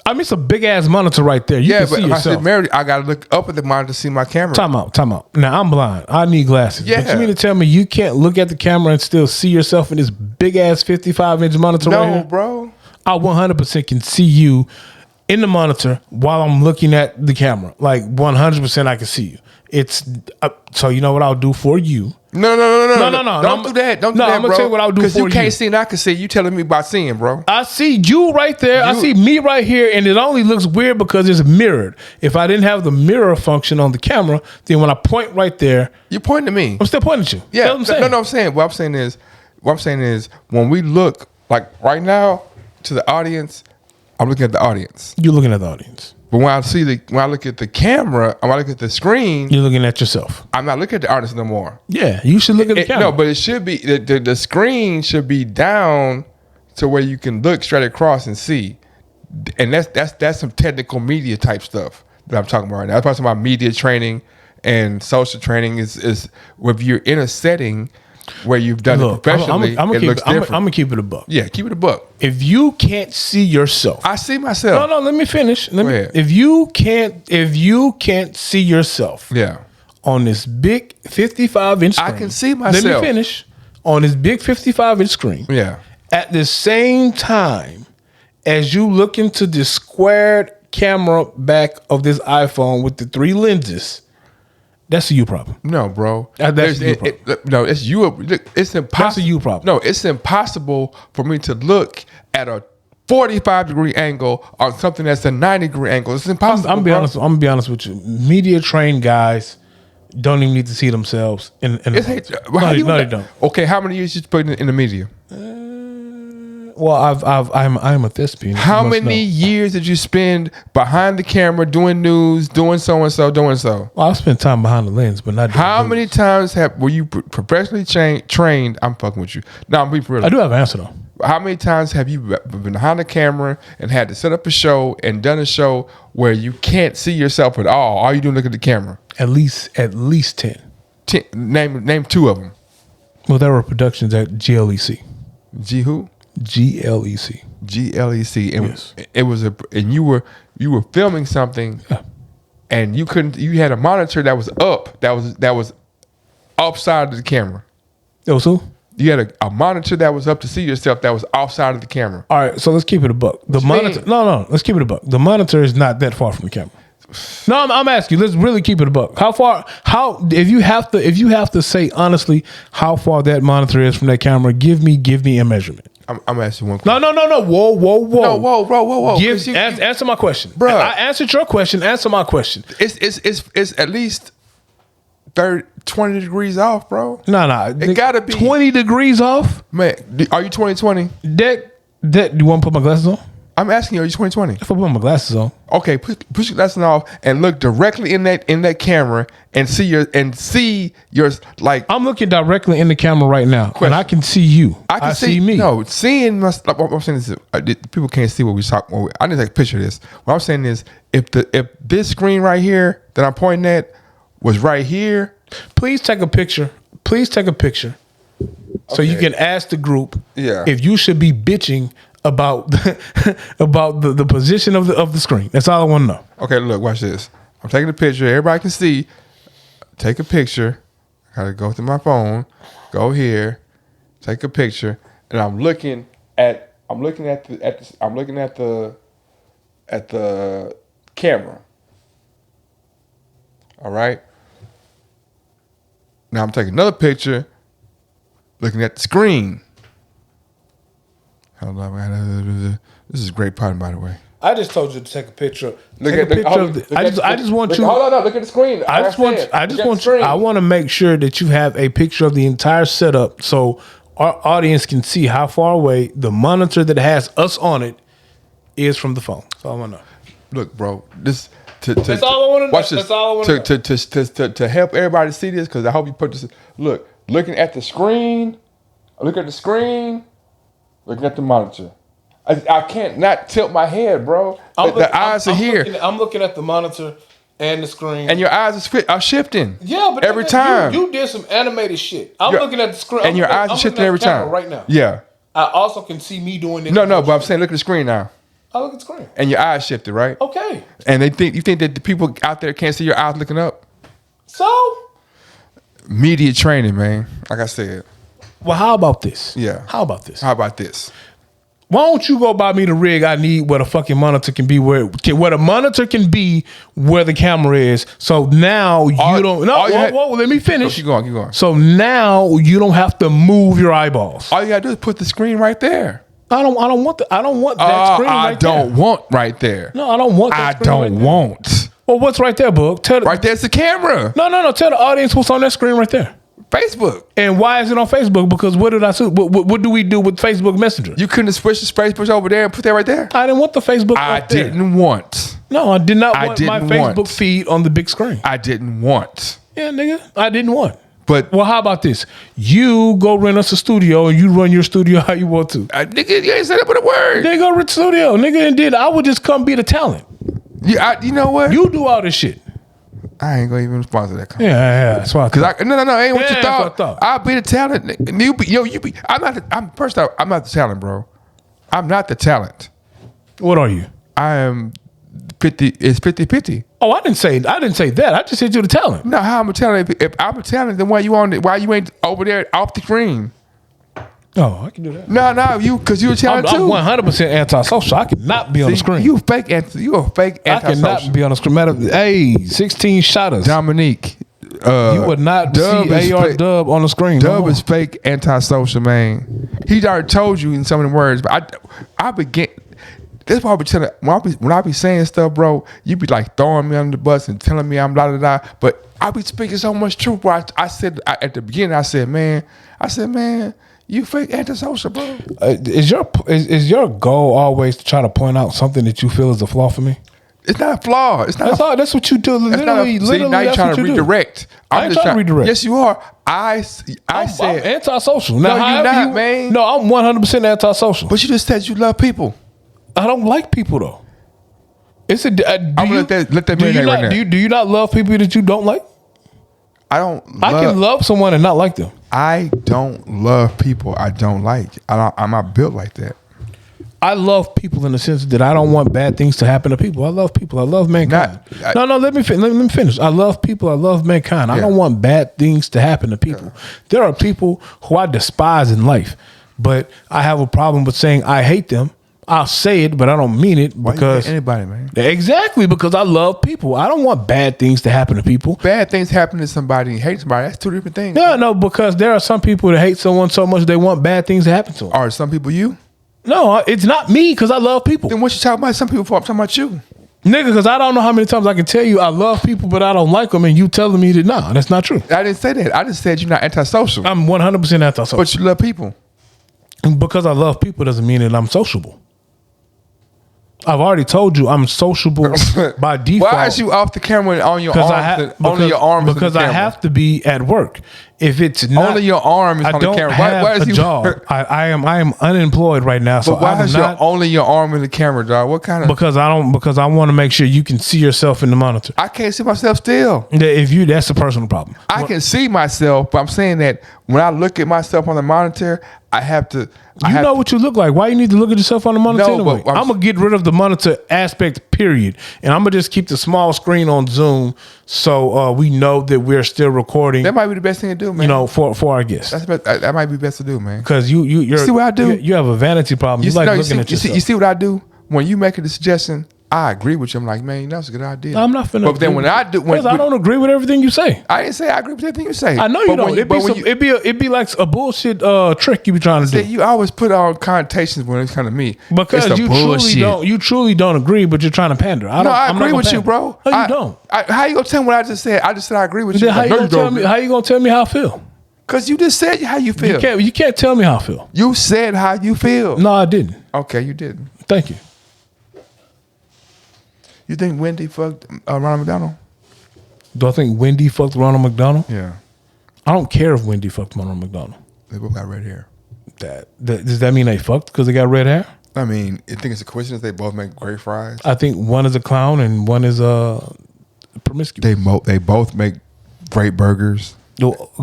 I mean, it's a big ass monitor right there. You can see yourself. I said, Mary, I got to look up at the monitor to see my camera. Time out. Now, I'm blind. I need glasses. Yeah. But you mean to tell me you can't look at the camera and still see yourself in this big ass 55-inch monitor right here? No, bro. I 100% can see you in the monitor while I'm looking at the camera. Like 100% I can see you. It's so you know what I'll do for you No. Don't do that. Don't do that, I'm gonna bro. tell you what I'll do for Because you can't see and I can see. You telling me about seeing, bro. I see you right there. I see me right here, and it only looks weird because it's mirrored. If I didn't have the mirror function on the camera, then when I point right there, You're pointing to me. I'm still pointing at you. Yeah. That's what I'm saying. No, I'm saying. What I'm saying is when we look like right now to the audience, I'm looking at the audience. You're looking at the audience. But when I look at the camera, when I look at the screen, You're looking at yourself. I'm not looking at the audience no more. Yeah, you should look at the camera. No, but it should be the screen should be down to where you can look straight across and see. And that's some technical media type stuff that I'm talking about right now. I'm talking about media training and social training is if you're in a setting where you've done it professionally, it looks different. I'm gonna keep it a buck. Yeah, keep it a buck. If you can't see yourself, I see myself. no, let me finish. Go ahead. If you can't see yourself, Yeah. on this big 55-inch screen, I can see myself. Let me finish. On this big 55-inch screen, Yeah. at the same time as you look into the squared camera back of this iPhone with the 3 lenses, that's a you problem. No, bro. That's a you problem. No, it's you. Look, it's impossible. That's a you problem. No, it's impossible for me to look at a 45-degree angle on something that's a 90-degree angle. It's impossible. I'm gonna be honest with you. Media trained guys don't even need to see themselves in the no, they don't. Okay, how many years you put in the media? Well, I'm a thespian. How many years did you spend behind the camera doing news, doing so and so, doing so? Well, I've spent time behind the lens, but not. How many times were you professionally trained? I'm fucking with you. No, I'm being for real. I do have an answer though. How many times have you been behind the camera and had to set up a show and done a show where you can't see yourself at all? All you do is look at the camera. At least 10. Name 2 of them. Well, there were productions at GLEC. G who? GLEC. GLEC. And Yes. it was and you were filming something, and you couldn't. You had a monitor that was up. That was upside of the camera. It was who? You had a monitor that was up to see yourself that was offside of the camera. All right, so let's keep it a buck. The monitor. No, let's keep it a buck. The monitor is not that far from the camera. No, I'm asking you. Let's really keep it a buck. How far? If you have to say honestly how far that monitor is from that camera, give me a measurement. I'm asking one question. No. Whoa. No, whoa. Answer my question, Bruh. I answered your question. Answer my question. It's at least 20 degrees off, bro. No. It gotta be 20 degrees off. Man, are you 20/20? That you want to put my glasses on? I'm asking you, are you 20/20? If I put my glasses on, Okay, put your glasses off and look directly in that camera and see your like. I'm looking directly in the camera right now, Question. and I can see you. I can see me. No, seeing must. What I'm saying is, people can't see what we talk. I need to take a picture of this. What I'm saying is, if this screen right here that I'm pointing at was right here, Please take a picture. So you can ask the group if you should be bitching about the position of the screen. That's all I want to know. Okay, look, watch this. I'm taking a picture. Everybody can see. Take a picture. I gotta go through my phone. Go here. Take a picture, and I'm looking at the camera. All right. Now I'm taking another picture, looking at the screen. This is great pattern, by the way. I just told you to take a picture. Look I just want you. Hold on, look at the screen. I want to make sure that you have a picture of the entire setup, so our audience can see how far away the monitor that has us on it is from the phone. That's all I want to know. Look, bro, this. That's all I want to know. Watch this. That's all I want to know. To help everybody see this, because I hope you put this. Look, looking at the screen, looking at the monitor. I can't not tilt my head, bro. The eyes are here. I'm looking at the monitor and the screen. And your eyes are shifting. Yeah, but every time. You did some animated shit. I'm looking at the screen. And your eyes are shifting every time. Right now. Yeah. I also can see me doing this. No, but I'm saying look at the screen now. I look at the screen. And your eyes shifted, right? Okay. And you think that the people out there can't see your eyes looking up? So? Media training, man. Like I said. Well, how about this? Yeah. How about this? How about this? Why don't you go buy me the rig I need where the fucking monitor can be where the monitor can be where the camera is. So now you don't. No, let me finish. Keep going. So now you don't have to move your eyeballs. All you gotta do is put the screen right there. I don't want that screen right there. I don't want right there. No, I don't want that screen right there. Want. Well, what's right there, Book? Right there's the camera. No. Tell the audience what's on that screen right there. Facebook. And why is it on Facebook? Because what did I do? What do we do with Facebook Messenger? You couldn't have switched the space push over there and put that right there? I didn't want the Facebook. I didn't want. No, I did not want my Facebook feed on the big screen. I didn't want. Yeah, nigga. I didn't want. But well, how about this? You go rent us a studio and you run your studio how you want to. Nigga, you ain't said that with a word. Nigga, go rent the studio. Nigga, and did I would just come be the talent. Yeah, you know what? You do all this shit. I ain't gonna even respond to that comment. Yeah. That's why. No, ain't what you thought. I'll be the talent. You be. I'm not the talent, bro. I'm not the talent. What are you? I am 50. It's 50-50. Oh, I didn't say that. I just said you're the talent. No, how I'm a talent? If I'm a talent, then why you ain't over there off the screen? Oh, I can do that. No, because you a talent too. I'm 100% antisocial. I cannot be on the screen. You a fake antisocial. I cannot be on the screen. Hey, 16 shotters. Dominique. You would not see AR Dub on the screen. Dub is fake antisocial, man. He already told you in some of the words, but I begin. That's why I be telling. When I be saying stuff, bro, you be like throwing me under the bus and telling me I'm blah blah blah. But I be speaking so much truth. Where I said at the beginning, I said, man, you fake antisocial, bro. Is your goal always to try to point out something that you feel is a flaw for me? It's not a flaw. It's not. That's what you do. Literally, now you're trying to redirect. I ain't trying to redirect. Yes, you are. I said I'm antisocial. No, you're not, man. No, I'm 100% antisocial. But you just said you love people. I don't like people though. It's a. I'm gonna let that marinate right now. Do you not love people that you don't like? I can love someone and not like them. I don't love people I don't like. I'm not built like that. I love people in the sense that I don't want bad things to happen to people. I love people. I love mankind. Let me finish. I love people. I love mankind. I don't want bad things to happen to people. Yeah. There are people who I despise in life, but I have a problem with saying I hate them. I'll say it, but I don't mean it because you hate anybody, man. Exactly, because I love people. I don't want bad things to happen to people. Bad things happen to somebody and hate somebody. That's two different things. No, because there are some people that hate someone so much they want bad things to happen to them. Are some people you? No, it's not me because I love people. Then what you talking about? Some people, I'm talking about you. Nigga, because I don't know how many times I can tell you I love people, but I don't like them, and you telling me that no, that's not true. I didn't say that. I just said you're not antisocial. I'm 100% antisocial. But you love people. Because I love people doesn't mean that I'm sociable. I've already told you I'm sociable by default. Why is you off the camera on your arms? Only your arms because I have to be at work. If it's not only your arm is on the camera, why is a job. I am unemployed right now. So but why is only your arm in the camera, dog? What kind of? Because I want to make sure you can see yourself in the monitor. I can't see myself still. That's a personal problem. I can see myself, but I'm saying that when I look at myself on the monitor, I have to. You know what you look like. Why you need to look at yourself on the monitor anyway? But I'm going to get rid of the monitor aspect, period. And I'm going to just keep the small screen on Zoom so we know that we're still recording. That might be the best thing to do, man. You know, for our guests. That might be best to do, man. Because you see what I do? You have a vanity problem. You like looking at yourself. You see what I do? When you make a suggestion, I agree with you. I'm like, man, that's a good idea. I'm not finna. But then when I do, because I don't agree with everything you say. I didn't say I agree with everything you say. I know you don't. It'd be like a bullshit trick you be trying to do. You always put on connotations when it's kind of me. Because you truly don't agree, but you're trying to pander. I agree with you, bro. No, you don't. How you gonna tell me what I just said? I just said I agree with you. How you gonna tell me how I feel? Because you just said how you feel. You can't tell me how I feel. You said how you feel. No, I didn't. Okay, you didn't. Thank you. You think Wendy fucked Ronald McDonald? Do I think Wendy fucked Ronald McDonald? Yeah. I don't care if Wendy fucked Ronald McDonald. They both got red hair. Does that mean they fucked because they got red hair? I mean, I think it's a coincidence they both make great fries. I think one is a clown and one is promiscuous. They both make great burgers.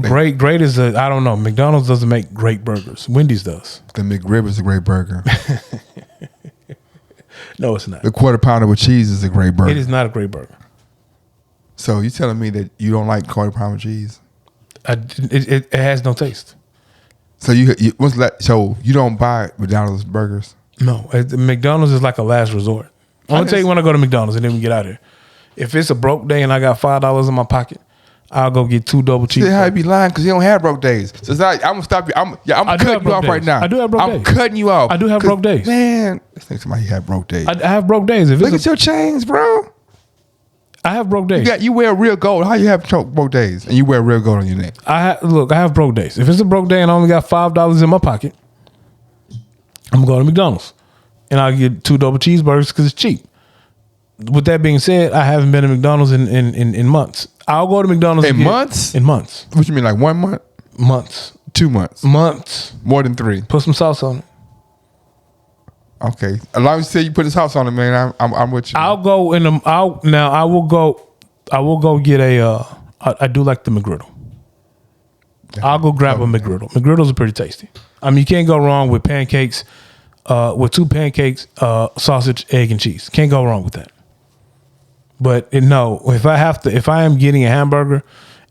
Great is I don't know. McDonald's doesn't make great burgers. Wendy's does. The McRib is a great burger. No, it's not. The quarter pounder with cheese is a great burger. It is not a great burger. So you telling me that you don't like quarter pounder with cheese? It has no taste. So you don't buy McDonald's burgers? No, McDonald's is like a last resort. I'm gonna tell you when I go to McDonald's and then we get out of here. If it's a broke day and I got $5 in my pocket, I'll go get 2 double cheeseburgers. See how you be lying because you don't have broke days. So it's like, I'm gonna stop you. I'm cutting you off right now. I do have broke days. I'm cutting you off. I do have broke days. Man, let's think somebody have broke days. I have broke days. If Look at your chains, bro. I have broke days. You wear real gold. How you have broke days and you wear real gold on your neck? I have broke days. If it's a broke day and I only got $5 in my pocket, I'm gonna go to McDonald's and I'll get 2 double cheeseburgers because it's cheap. With that being said, I haven't been to McDonald's in months. I'll go to McDonald's In again. months? In months. What you mean, like 1 month? Months. 2 months? Months. More than 3? Put some sauce on it. Okay. As long as you say you put the sauce on it, man, I'm with you. I'll go in the. I will go get a. I do like the McGriddle. I'll go grab a McGriddle. McGriddles are pretty tasty. I mean, you can't go wrong with pancakes. With 2 pancakes, sausage, egg, and cheese. Can't go wrong with that. But no, if I am getting a hamburger,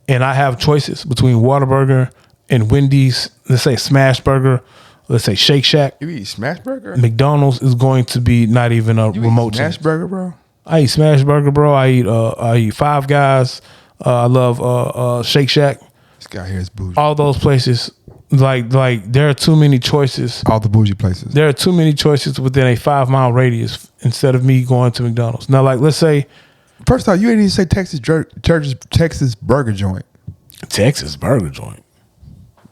and I have choices between Whataburger and Wendy's, let's say Smash Burger, let's say Shake Shack. You eat Smash Burger? McDonald's is going to be not even a You remote eat Smash chance. Burger, bro? I eat Smash Burger, bro. I eat Five Guys. I love Shake Shack. This guy here is bougie. All those places, like there are too many choices. All the bougie places. There are too many choices within a 5-mile radius instead of me going to McDonald's. Now, like let's say First off, you ain't even say Texas burger joint. Texas burger joint.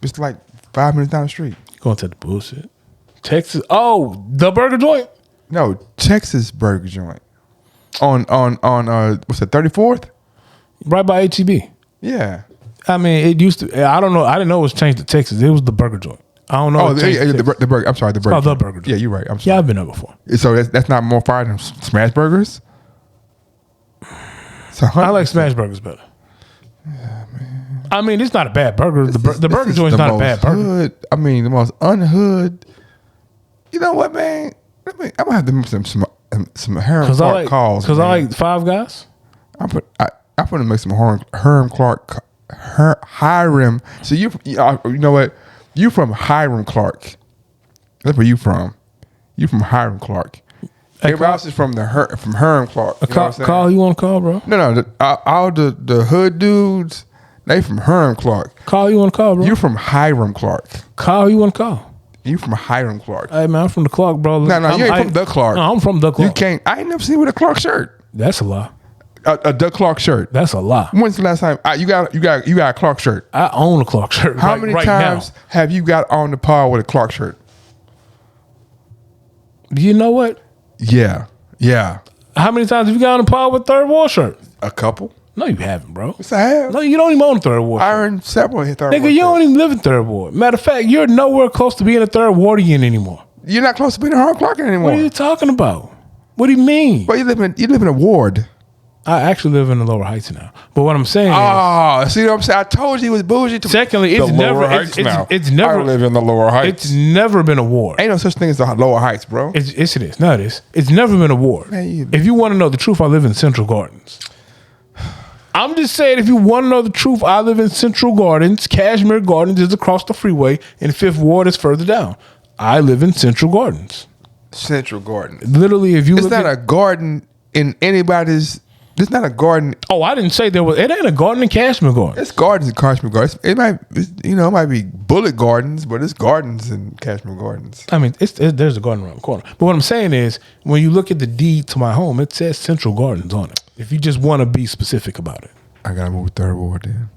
It's like 5 minutes down the street. Going to the bullshit. Texas. Oh, the burger joint. No, Texas burger joint. On what's that, 34th? Right by HEB. Yeah. I mean, it used to. I don't know. I didn't know it was changed to Texas. It was the burger joint. I don't know. Oh, the burger. I'm sorry, the burger. called The joint. Burger Joint. Yeah, you're right. I'm Yeah, sorry. I've been there before. So that's not more fire than Smash Burgers? So I like smash burgers better. Yeah, man. I mean, it's not a bad burger. The burger joint's not a bad burger. Hood, I mean, the most unhood. You know what, man? I'm gonna have to make some Herm Clark calls. Because I man. like Five Guys. I'm gonna make some Herm Clark. Hiram. So you know what? You from Hiram Clark. That's where you from. You from Hiram Clark. Everybody else is from Herm Clark. You know what I'm saying? Call you want to call, bro? No. All the hood dudes, they from Herm Clark. Call you want to call, bro? You from Hiram Clark. Call you want to call. You from Hiram Clark. Hey man, I'm from the Clark, bro. No, you ain't from the Clark. No, I'm from the Clark. You can't. I ain't never seen you with a Clark shirt. That's a lie. A Duck Clark shirt. That's a lie. When's the last time you got a Clark shirt? I own a Clark shirt. How right, many right times now. have you got on the par with a Clark shirt? You know what? Yeah. How many times have you got on the pod with Third Ward shirt? A couple. No, you haven't, bro. Yes, I have. No, you don't even own a Third Ward shirt. I earned several Third Ward Nigga, you don't even live in Third Ward. Matter of fact, you're nowhere close to being a Third Wardian anymore. You're not close to being a Herm Clark anymore. What are you talking about? What do you mean? But you live in a ward. I actually live in the Lower Heights now. But what I'm saying Oh, see what I'm saying? I told you he was bougie. secondly, it's The never Lower Heights now. it's never I live in the Lower Heights. It's never been a ward. Ain't no such thing as the Lower Heights, bro. It is. No, it is. It's never been a ward. Man, If you want to know the truth, I live in Central Gardens. I'm just saying, if you want to know the truth, I live in Central Gardens. Cashmere Gardens is across the freeway, and 5th Ward is further down. I live in Central Gardens. Central Garden. Literally, if you It's look not at, a garden in anybody's. It's not a garden. oh, I didn't say there was. It ain't a garden in Cashmere Gardens. It's gardens in Cashmere Gardens. It might be Bullet Gardens, but it's gardens in Cashmere Gardens. I mean, there's a garden around the corner. But what I'm saying is, when you look at the deed to my home, it says Central Gardens on it. If you just want to be specific about it. I gotta move to Third Ward then.